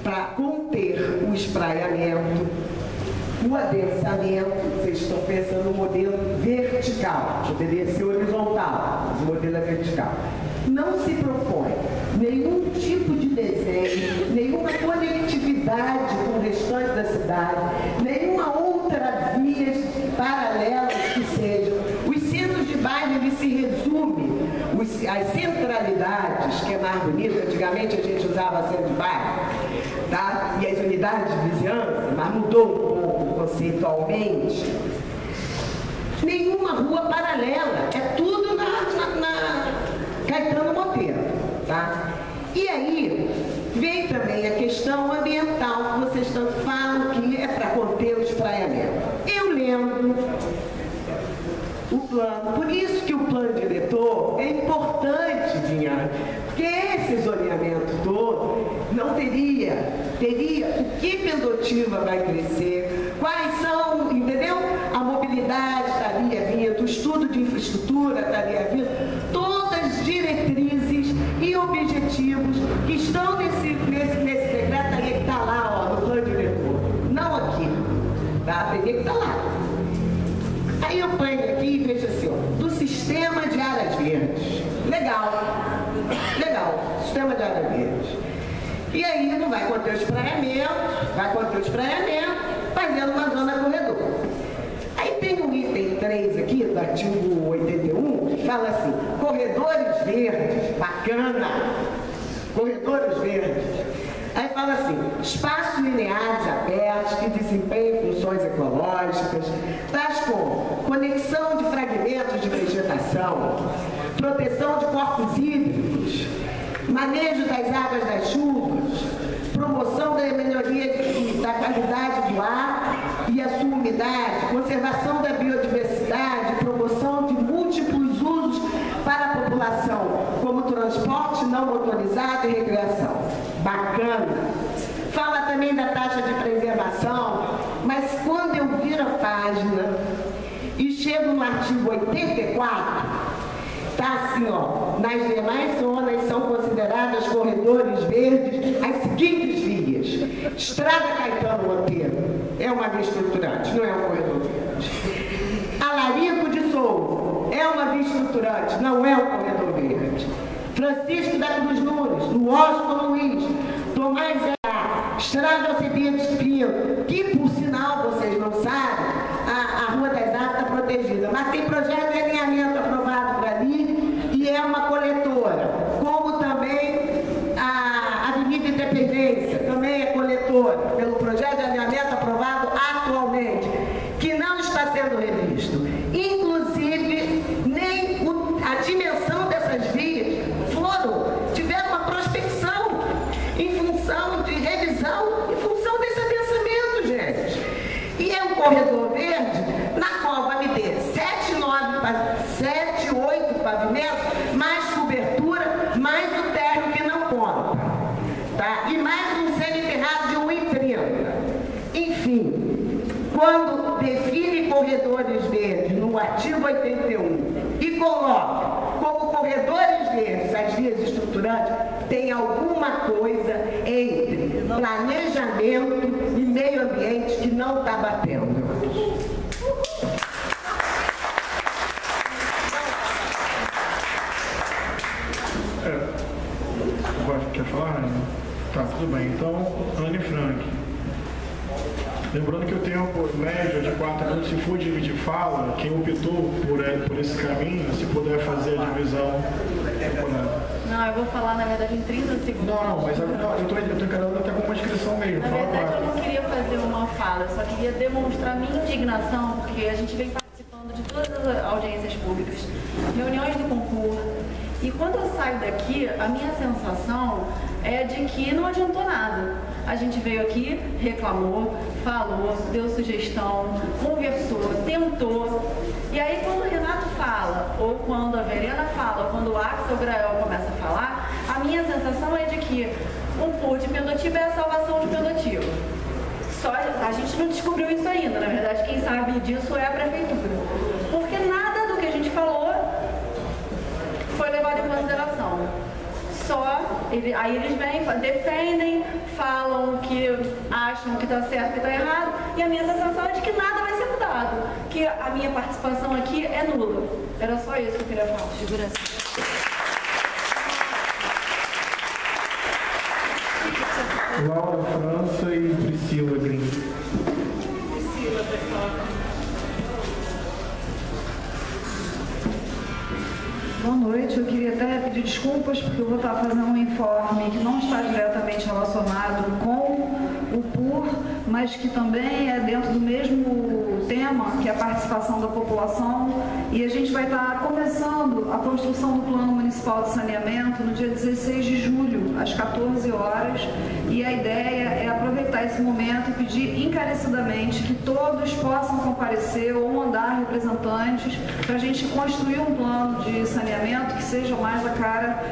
para conter o espraiamento, o adensamento, vocês estão pensando no modelo vertical, poderia ser horizontal, mas o modelo é vertical. Não se propõe nenhum tipo de desenho, nenhuma conectividade com o restante da cidade, nenhuma outra vias paralelas que sejam. Os centros de bairro, ele se resume, as centralidades, que é mais bonito, antigamente a gente usava centro de bairro, tá? E as unidades de vizinhança, mas mudou um pouco conceitualmente. Nenhuma rua paralela, é tudo na Caetano Monteiro, tá? E aí, vem também a questão ambiental, que vocês tanto falam que é para conter o espraiamento. Eu lembro o plano, por isso que o plano diretor é importante, Vinha, porque esse zoneamento todo não teria o que Pendotiva vai crescer, quais são, entendeu? A mobilidade estaria vindo, o estudo de infraestrutura estaria vindo, todas as diretrizes e objetivos que estão nesse decreto, teria que estar lá, ó, no plano diretor, não aqui, tá? Teria que estar lá. Aí eu ponho aqui e vejo assim, ó, do sistema de áreas verdes. Legal, sistema de áreas verdes. E aí não vai conter o espraiamento, fazendo uma zona corredor. Aí tem um item 3 aqui, do artigo 81, que fala assim, corredores verdes, bacana, corredores verdes. Aí fala assim, espaços lineares abertos que desempenham funções ecológicas, tais como conexão de fragmentos de vegetação, proteção de corpos hídricos, manejo das águas das chuvas, promoção da melhoria da qualidade do ar e a sua umidade, conservação da biodiversidade, promoção de múltiplos usos para a população, como transporte não motorizado e recreação. Bacana. Fala também da taxa de preservação, mas quando eu viro a página e chego no artigo 84, tá assim, ó, nas demais zonas são consideradas corredores verdes as seguintes Estrada Caetano Monteiro é uma via estruturante, não é um corredor verde. Alarico de Souza é uma via estruturante, não é um corredor verde. Francisco da Cruz Nunes, no Washington Luiz, Tomás Estrada Alcibiades Pinto, que por sinal, vocês não sabem, a Rua das Aves está protegida, mas tem projeto de alinhamento aprovado por ali e é uma coletora, como também a Avenida Independência, também é coletora, pelo projeto de alinhamento aprovado atualmente, que não está sendo revisto. Inclusive, nem a dimensão dessas vias tiveram uma prospecção em função de revisão, em função desse adensamento, gente. E é um corredor verde na qual vai me ter 7, 8 pavimentos, mais cobertura, mais o térreo que não conta, tá? E mais um semi-enterrado de 1,30. Enfim, quando define corredores verdes no artigo 81 e coloca como corredores verdes as vias estruturantes, tem alguma coisa entre planejamento e meio ambiente que não está batendo. Quer falar, Ana? Tá, tudo bem. Então, Anne Frank. Lembrando que o tempo médio de 4 minutos, se for dividir fala, quem optou por esse caminho, se puder fazer a divisão. Não, eu vou falar, na verdade, em 30 segundos. Não, mas eu tô encarando até com uma inscrição mesmo. Na verdade, eu não queria fazer uma fala, eu só queria demonstrar minha indignação, porque a gente vem participando de todas as audiências públicas, reuniões do concurso, e quando eu saio daqui, a minha sensação é de que não adiantou nada. A gente veio aqui, reclamou, falou, deu sugestão, conversou, tentou. E aí quando o Renato fala, ou quando a Verena fala, ou quando o Axel Grael começa a falar, a minha sensação é de que o PUR de Pendotiba é a salvação de Pendotiba. Só a gente não descobriu isso ainda, na verdade quem sabe disso é a prefeitura. Porque nada do que a gente falou foi levado em consideração. Aí eles vêm, defendem, falam que acham que está certo e está errado, e a minha sensação é de que nada vai ser mudado, que a minha participação aqui é nula. Era só isso que eu queria falar. Segurança. Laura França e Priscila Green. Priscila, pessoal. Boa noite, eu queria até pedir desculpas porque eu vou estar fazendo um informe que não está diretamente relacionado com o PUR, mas que também é dentro do mesmo tema, que é a participação da população, e a gente vai estar começando a construção do Plano Municipal de Saneamento no dia 16 de julho, às 14 horas, e a ideia é aproveitar esse momento e pedir encarecidamente que todos possam comparecer ou mandar representantes para a gente construir um plano de saneamento que seja mais a cara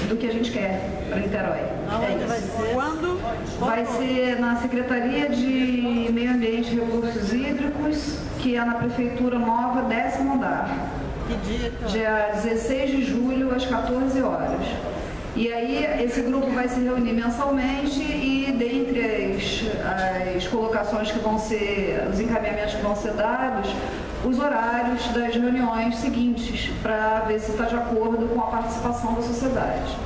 do que a gente quer para Niterói. Aonde vai ser? Quando? Vai ser na Secretaria de Meio Ambiente e Recursos Hídricos, que é na Prefeitura Nova, 10º andar. Que dia? Dia 16 de julho, às 14 horas. E aí, esse grupo vai se reunir mensalmente e, dentre as colocações que vão ser, os encaminhamentos que vão ser dados, os horários das reuniões seguintes, para ver se está de acordo com a participação da sociedade.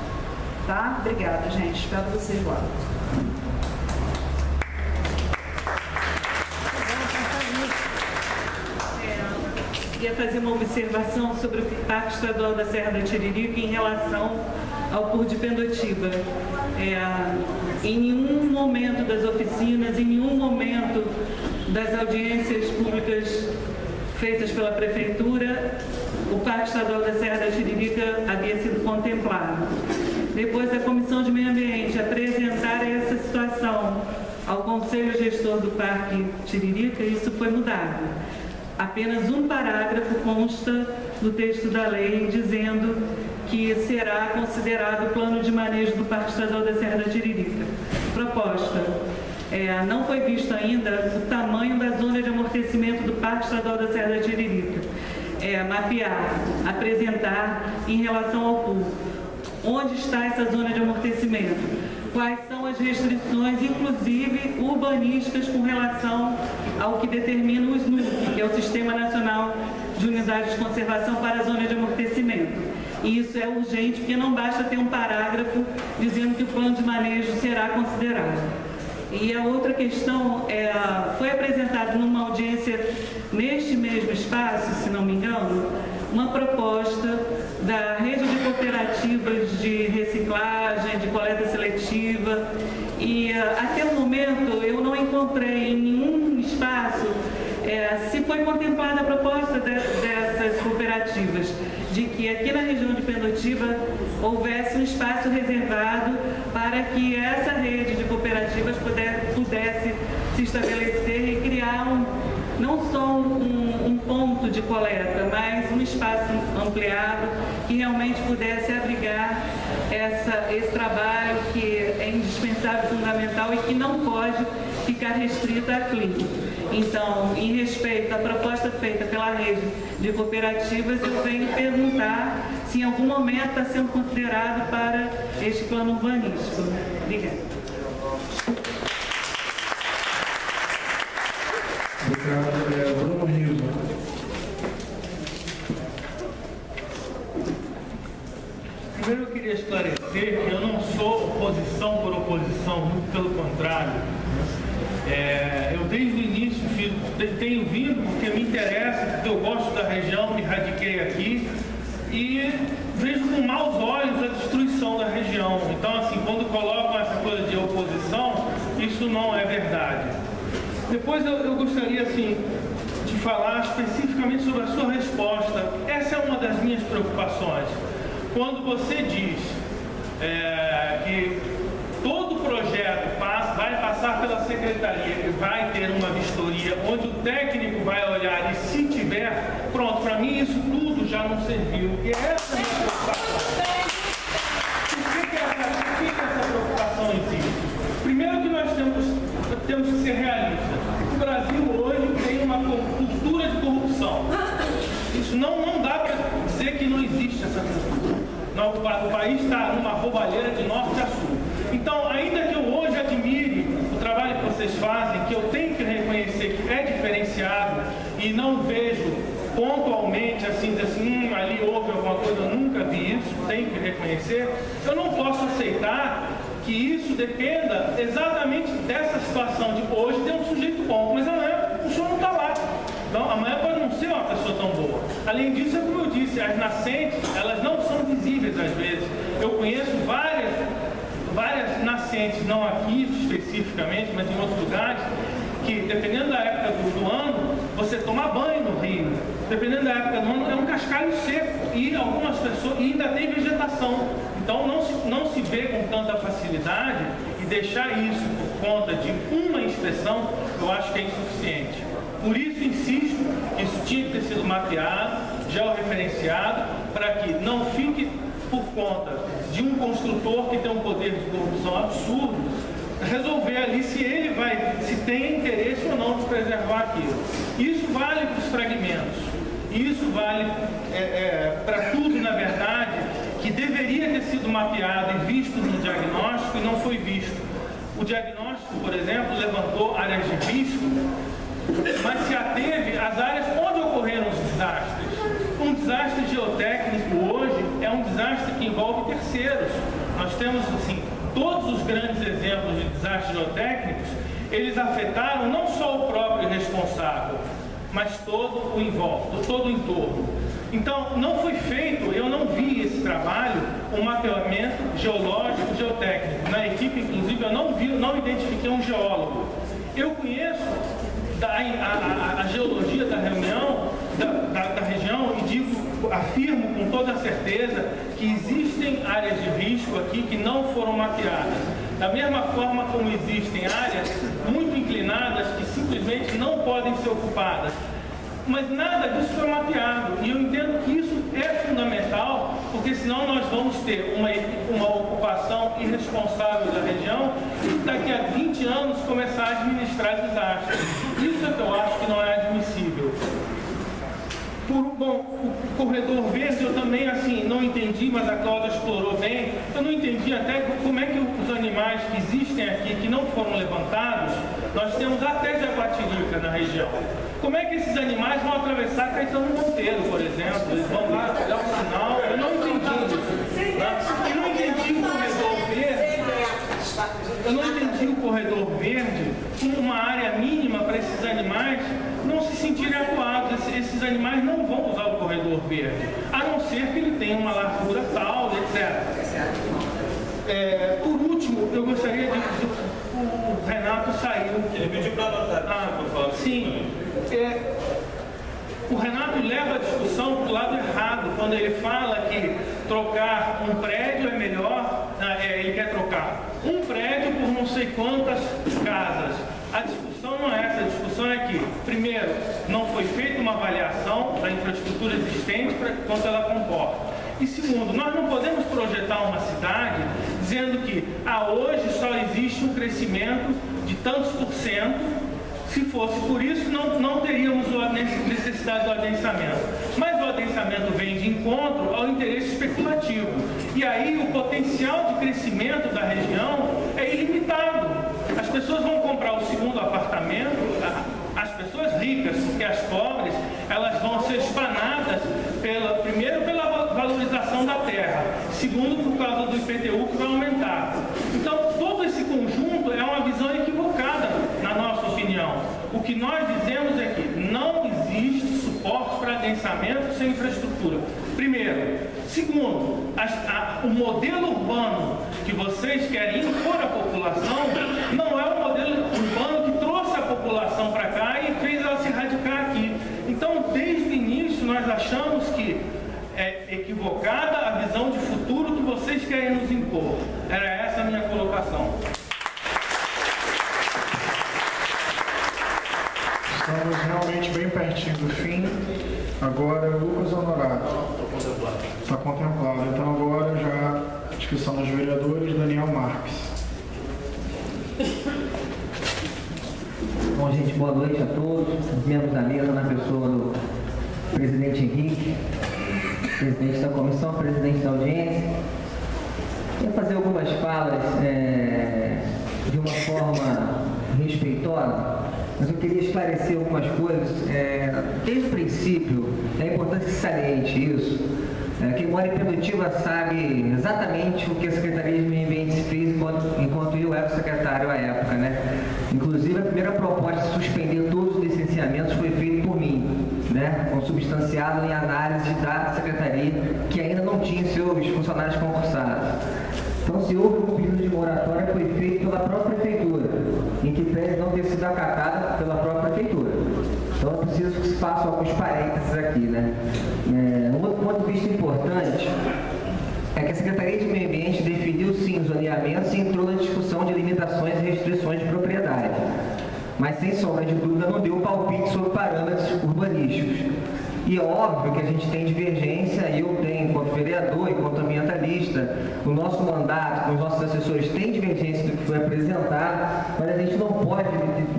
Tá? Obrigada, gente. Espero vocês lá. Queria fazer uma observação sobre o Parque Estadual da Serra da Tiririca em relação ao PUR de Pendotiba. Em nenhum momento das oficinas, em nenhum momento das audiências públicas feitas pela Prefeitura, o Parque Estadual da Serra da Tiririca havia sido contemplado. Depois da Comissão de Meio Ambiente apresentar essa situação ao Conselho Gestor do Parque Tiririca, isso foi mudado. Apenas um parágrafo consta no texto da lei dizendo que será considerado o plano de manejo do Parque Estadual da Serra da Tiririca. Proposta. Não foi visto ainda o tamanho da zona de amortecimento do Parque Estadual da Serra da Tiririca. Mapear, apresentar em relação ao PUR. Onde está essa zona de amortecimento? quais são as restrições, inclusive urbanísticas, com relação ao que determina o SNUC, que é o Sistema Nacional de Unidades de Conservação para a Zona de Amortecimento. E isso é urgente, porque não basta ter um parágrafo dizendo que o plano de manejo será considerado. E a outra questão foi apresentada numa audiência neste mesmo espaço, se não me engano, uma proposta da rede de cooperativas de reciclagem, de coleta seletiva, e até o momento eu não encontrei em nenhum espaço se foi contemplada a proposta dessas cooperativas, de que aqui na região de Pendotiba houvesse um espaço reservado para que essa rede de cooperativas pudesse se estabelecer e criar não só um ponto de coleta, mas um espaço ampliado que realmente pudesse abrigar esse trabalho que é indispensável, fundamental e que não pode ficar restrito à clínica. Então, em respeito à proposta feita pela rede de cooperativas, eu venho perguntar se em algum momento está sendo considerado para este plano urbanístico. Obrigada. Obrigado, Bruno Riso. Primeiro eu queria esclarecer que eu não sou oposição por oposição, muito pelo contrário. Eu desde o início tenho vindo porque me interessa, porque eu gosto da região, me radiquei aqui e vejo com maus olhos a destruição da região. Então, assim, quando colocam essa coisa de oposição, isso não é verdade. Depois eu gostaria, assim, de falar especificamente sobre a sua resposta. Essa é uma das minhas preocupações. Quando você diz que todo projeto vai passar pela secretaria e vai ter uma vistoria, onde o técnico vai olhar e se tiver, pronto, para mim isso tudo já não serviu. E essa é a minha preocupação. Por que essa preocupação existe? Primeiro que nós temos que ser realistas. O Brasil hoje tem uma cultura de corrupção. Isso não dá para dizer que não existe essa cultura. O país está numa roubalheira de norte a sul. Então, ainda que eu hoje admire o trabalho que vocês fazem, que eu tenho que reconhecer que é diferenciado e não vejo pontualmente assim, ali houve alguma coisa, eu nunca vi isso, tenho que reconhecer, eu não posso aceitar que isso dependa exatamente dessa situação de hoje ter um sujeito bom, mas amanhã o senhor não está lá. Então, amanhã pode não ser uma pessoa tão boa. Além disso, é como eu disse, as nascentes, elas não são visíveis às vezes. Eu conheço várias nascentes, não aqui especificamente, mas em outros lugares, que dependendo da época do ano, você toma banho no rio. Dependendo da época do ano, é um cascalho seco. E algumas pessoas, e ainda tem vegetação. Então não se vê com tanta facilidade, e deixar isso por conta de uma inspeção, eu acho que é insuficiente. Por isso insisto que isso tinha que ter sido mapeado, georreferenciado, para que não fique por conta de um construtor que tem um poder de corrupção absurdo, resolver ali se tem interesse ou não de preservar aquilo. Isso vale para os fragmentos, isso vale para tudo, na verdade, que deveria ter sido mapeado e visto no diagnóstico e não foi visto. O diagnóstico, por exemplo, levantou áreas de risco, mas se ateve às áreas onde ocorreram os desastres. Um desastre geotécnico hoje é um desastre que envolve terceiros. Nós temos, assim, todos os grandes exemplos de desastres geotécnicos, eles afetaram não só o próprio responsável, mas todo o envolto, todo o entorno. Então, não foi feito, eu não vi esse trabalho, um mapeamento geológico, geotécnico. Na equipe, inclusive, eu não identifiquei um geólogo. Eu conheço a geologia da região e afirmo com toda certeza que existem áreas de risco aqui que não foram mapeadas. Da mesma forma como existem áreas muito inclinadas que simplesmente não podem ser ocupadas. Mas nada disso foi mapeado. E eu entendo que isso é fundamental, porque senão nós vamos ter uma ocupação irresponsável da região e daqui a 20 anos começar a administrar desastres. Isso é que eu acho que não é admissível. O corredor verde eu também, assim, não entendi, mas a Cláudia explorou bem. Eu não entendi até como é que os animais que não foram levantados, nós temos até Jaguatirica na região. Como é que esses animais vão atravessar Caetano Monteiro, por exemplo? Eles vão lá pegar o sinal? Eu não entendi isso. Eu não entendi o corredor verde. Eu não entendi o corredor verde como uma área mínima para esses animais não se sentirem acuados. Esses animais não vão usar o corredor verde, a não ser que ele tenha uma largura tal, etc. Por último, eu gostaria de... O Renato saiu. Ele pediu para anotar. Sim. O Renato leva a discussão para o lado errado, quando ele fala que trocar um prédio é melhor, ele quer trocar um prédio por não sei quantas casas. A discussão não é essa, a discussão é que, primeiro, não foi feita uma avaliação da infraestrutura existente para quanto ela comporta. E segundo, nós não podemos projetar uma cidade dizendo que hoje só existe um crescimento de tantos por cento. Se fosse por isso, não teríamos necessidade do adensamento. Mas o adensamento vem de encontro ao interesse especulativo. E aí o potencial de crescimento da região é ilimitado. As pessoas vão comprar o segundo apartamento, as pessoas ricas, porque as pobres, elas vão ser espanadas primeiro pela valorização da terra, segundo por causa do IPTU que vai aumentar. Então, todo esse conjunto é uma visão equivocada, na nossa opinião. O que nós dizemos é que não existe suporte para adensamento sem infraestrutura. Primeiro. Segundo, o modelo urbano que vocês querem impor à população não é o modelo urbano que trouxe a população para cá e fez ela se radicar aqui. Então, desde o início, nós achamos que é equivocada a visão de futuro que vocês querem nos impor. Era essa a minha colocação. Estamos realmente bem pertinho do fim. Agora, Lucas Honorato. Está contemplado. Então, agora já a discussão dos vereadores, Daniel Marques. Bom, gente, boa noite a todos, os membros da mesa, na pessoa do presidente Henrique, presidente da comissão, presidente da audiência. Queria fazer algumas falas de uma forma respeitosa, mas eu queria esclarecer algumas coisas. Desde o princípio, é importante que se saliente isso. Quem mora em Pendotiba sabe exatamente o que a Secretaria de Meio Ambiente fez enquanto eu era secretário à época, né? Inclusive, a primeira proposta de suspender todos os licenciamentos foi feita por mim, né? Consubstanciado em análise da Secretaria, que ainda não tinha seus funcionários concursados. Então, se houve um pedido de moratória, foi feito pela própria Prefeitura, em que pede não ter sido acatada pela própria Prefeitura. Então, é preciso que se façam alguns parênteses aqui, né? Um outro ponto de vista importante é que a Secretaria de Meio Ambiente definiu, sim, os zoneamentos e entrou na discussão de limitações e restrições de propriedade, mas, sem sombra de dúvida, não deu palpite sobre parâmetros urbanísticos. E é óbvio que a gente tem divergência, e eu tenho, enquanto vereador, enquanto ambientalista, o nosso mandato, com os nossos assessores, tem divergência do que foi apresentado, mas a gente não pode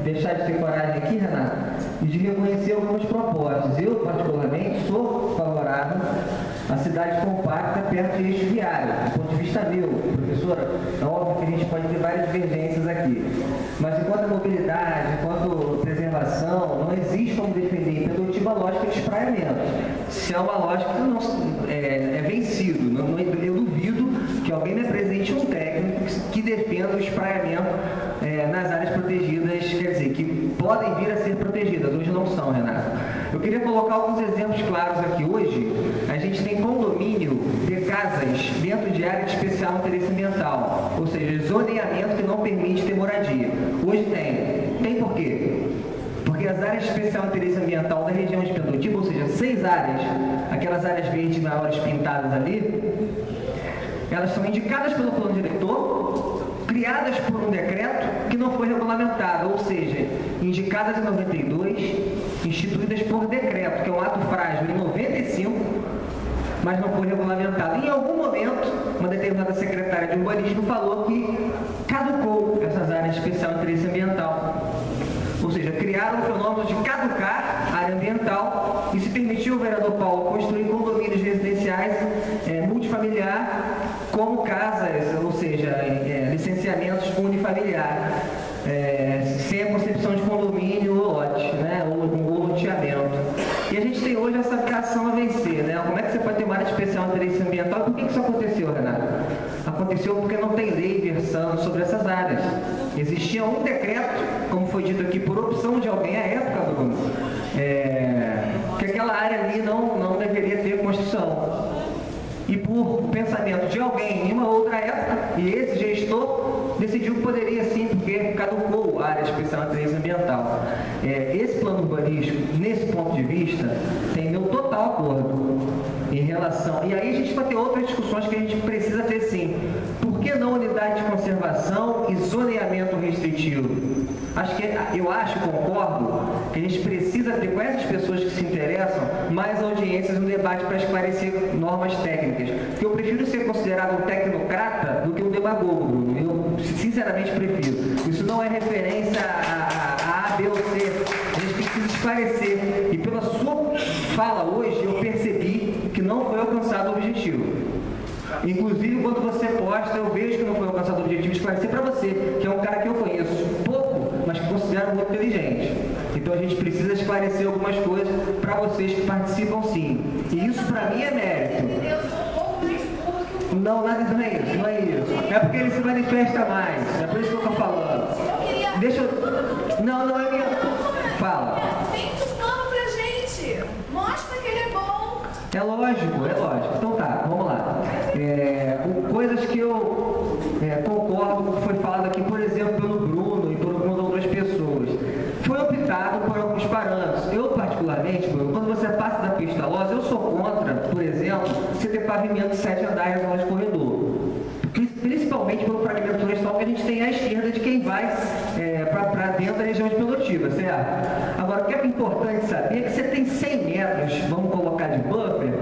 deixar de ter coragem aqui, Renato, e de reconhecer algumas propostas. Eu, particularmente, sou favorável à cidade compacta perto de eixo viário. Do ponto de vista meu, professora, é óbvio que a gente pode ter várias divergências aqui. Mas enquanto a mobilidade, enquanto preservação, não existe como defender em Pendotiba a lógica de espraiamento. Se é uma lógica que não é vencido. Eu duvido que alguém me apresente um técnico que defenda o espraiamento nas áreas protegidas, quer dizer, que podem vir a ser protegidas, hoje não são, Renato. Eu queria colocar alguns exemplos claros aqui. Hoje, a gente tem condomínio de casas dentro de área de especial interesse ambiental, ou seja, zoneamento que não permite ter moradia. Hoje tem. Tem por quê? Porque as áreas de especial interesse ambiental da região de Pendotiba, ou seja, 6 áreas, aquelas áreas verdes maiores pintadas ali, elas são indicadas pelo plano diretor, criadas por um decreto que não foi regulamentado, ou seja, indicadas em 92, instituídas por decreto, que é um ato frágil em 95, mas não foi regulamentado. Em algum momento, uma determinada secretária de urbanismo falou que caducou essas áreas de especial interesse ambiental. Ou seja, criaram o fenômeno de caducar a área ambiental e se permitiu ao vereador Paulo construir condomínios residenciais multifamiliar como casas, ou seja, licenciamentos unifamiliar. sem a concepção de condomínio ou lote, né? ou loteamento. E a gente tem hoje essa atração a vencer, né? Como é que você pode ter uma área especial de interesse ambiental? Por que isso aconteceu, Renato? Aconteceu porque não tem lei versando sobre essas áreas. Existia um decreto, como foi dito aqui, por opção de alguém à época, Bruno, que aquela área ali não deveria ter construção. E por pensamento de alguém em uma outra época, e esse gestor decidiu que poderia sim, porque caducou a área especial de interesse ambiental. Esse plano urbanístico, nesse ponto de vista, tem meu total acordo em relação... E aí a gente vai ter outras discussões que a gente precisa ter sim. Por que não unidade de conservação e zoneamento restritivo? Concordo, que a gente precisa ter com essas pessoas que se interessam mais audiências no debate para esclarecer normas técnicas. Porque eu prefiro ser considerado um tecnocrata do que um demagogo, Bruno. Eu sinceramente prefiro. Isso não é referência a A, B ou C. A gente precisa esclarecer. E pela sua fala hoje, eu percebi que não foi alcançado o objetivo. Inclusive, quando você posta, eu vejo que não foi alcançado o objetivo de esclarecer para você, que é um cara que eu conheço pouco, mas que considero muito inteligente. Então a gente precisa esclarecer algumas coisas para vocês que participam sim. E isso para mim é mérito. Eu sou um pouco mais burro que o não é isso. É porque ele se manifesta mais. É por isso que eu estou falando. Deixa eu... Não é minha... Fala. Pinta o plano pra gente. Mostra que ele é bom. É lógico. Então tá, vamos lá. Coisas que eu concordo com o que foi falado aqui, por exemplo, pelo Bruno e por algumas outras pessoas. Foi optado por alguns parâmetros. Eu, particularmente, Bruno, quando você passa da pista losa, eu sou contra, por exemplo, você ter pavimento de 7 andares na de corredor. Principalmente pelo fragmento florestal que a gente tem à esquerda de quem vai para dentro da região de Pelotiba, certo? Agora, o que é importante saber é que você tem 100 metros, vamos colocar de buffer,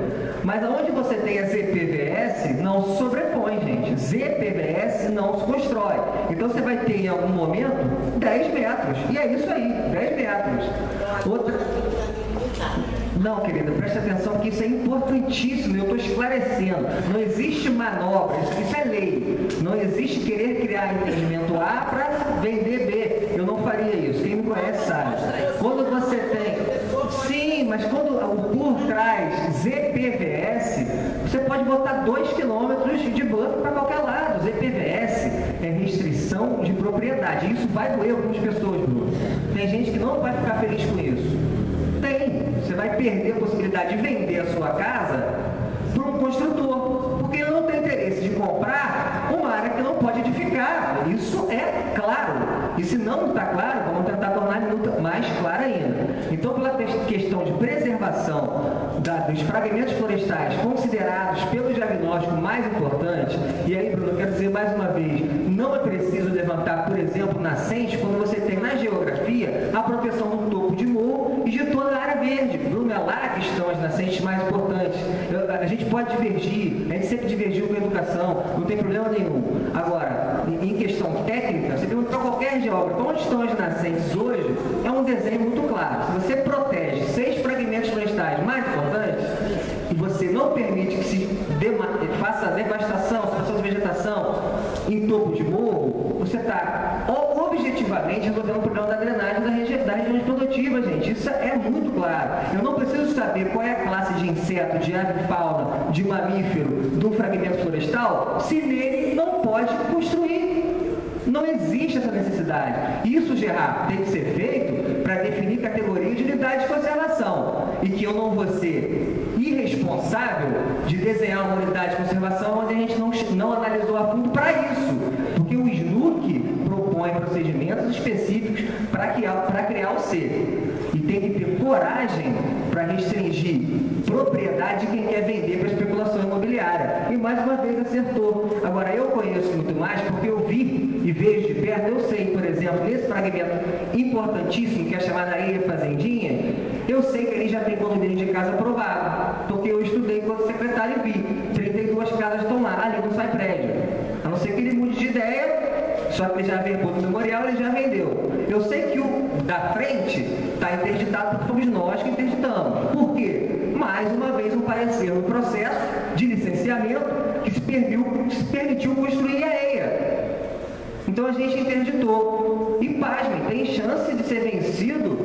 mas aonde você tem a ZPVS, não se sobrepõe, gente. ZPVS não se constrói. Então, você vai ter, em algum momento, 10 metros. E é isso aí, 10 metros. Não, querida, preste atenção porque isso é importantíssimo e eu estou esclarecendo. Não existe manobra, isso é lei. Não existe querer criar empreendimento A para vender B. Eu não faria isso. Quem me conhece sabe. Quando você tem... Sim, mas quando o PUR traz ZPVS, você pode botar 2 km de buffer para qualquer lado. ZPVS é restrição de propriedade. Isso vai doer algumas pessoas, Bruno. Tem gente que não vai ficar feliz com isso. Você vai perder a possibilidade de vender a sua casa para um construtor, porque ele não tem interesse de comprar uma área que não pode edificar. Isso é claro. E se não está claro, vamos tentar tornar a minuta mais clara ainda. Então, pela questão de preservação dos fragmentos florestais considerados pelo diagnóstico mais importante, e aí, Bruno, eu quero dizer mais uma vez, não é preciso levantar, por exemplo, nascente, quando você tem na geografia a proteção do topo de morro e de toda a área verde. Bruno, é lá que estão as nascentes mais importantes. A gente pode divergir, a gente sempre divergiu com a educação, não tem problema nenhum. Agora, em questão técnica, você pergunta para qualquer geógrafo, onde estão as nascentes hoje, é um desenho muito claro. Se você protege 6 fragmentos florestais mais importantes, e você não permite que se faça devastação, supressão de vegetação em topo de morro, você está objetivamente resolvendo o problema da drenagem da região produtiva, gente. Isso é muito claro. Eu não preciso saber qual é a classe de inseto, de ave fauna, de mamífero de um fragmento florestal, se nele não pode construir. Não existe essa necessidade. Isso, Gerard, tem que ser feito para definir categoria de unidade de conservação. E que eu não vou ser irresponsável de desenhar uma unidade de conservação onde a gente não analisou a fundo para isso. Porque o SNUC propõe procedimentos específicos para criar o C. E tem que ter coragem para restringir propriedade de quem quer vender para especulação imobiliária. E mais uma vez acertou. Agora, eu conheço muito mais porque eu vi e vejo de perto, eu sei, por exemplo, nesse fragmento importantíssimo que é chamado Areia Fazendinha, eu sei que ele já tem condomínio de casa aprovado, porque eu estudei enquanto secretário e vi 32 casas estão lá, ali não sai prédio. A não ser que ele mude de ideia, só que ele já verbou no memorial, ele já vendeu. Eu sei que o da frente está interditado porque fomos nós que interditamos. Por quê? Mais uma vez um parecer no processo de licenciamento que se permitiu construir areia. Então a gente interditou. E chance de ser vencido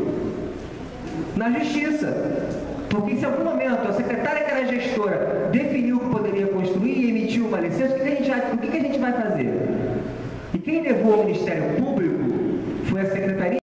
na justiça. Porque se em algum momento a secretária que era gestora definiu que poderia construir e emitiu uma licença, o que a gente vai fazer? E quem levou o Ministério Público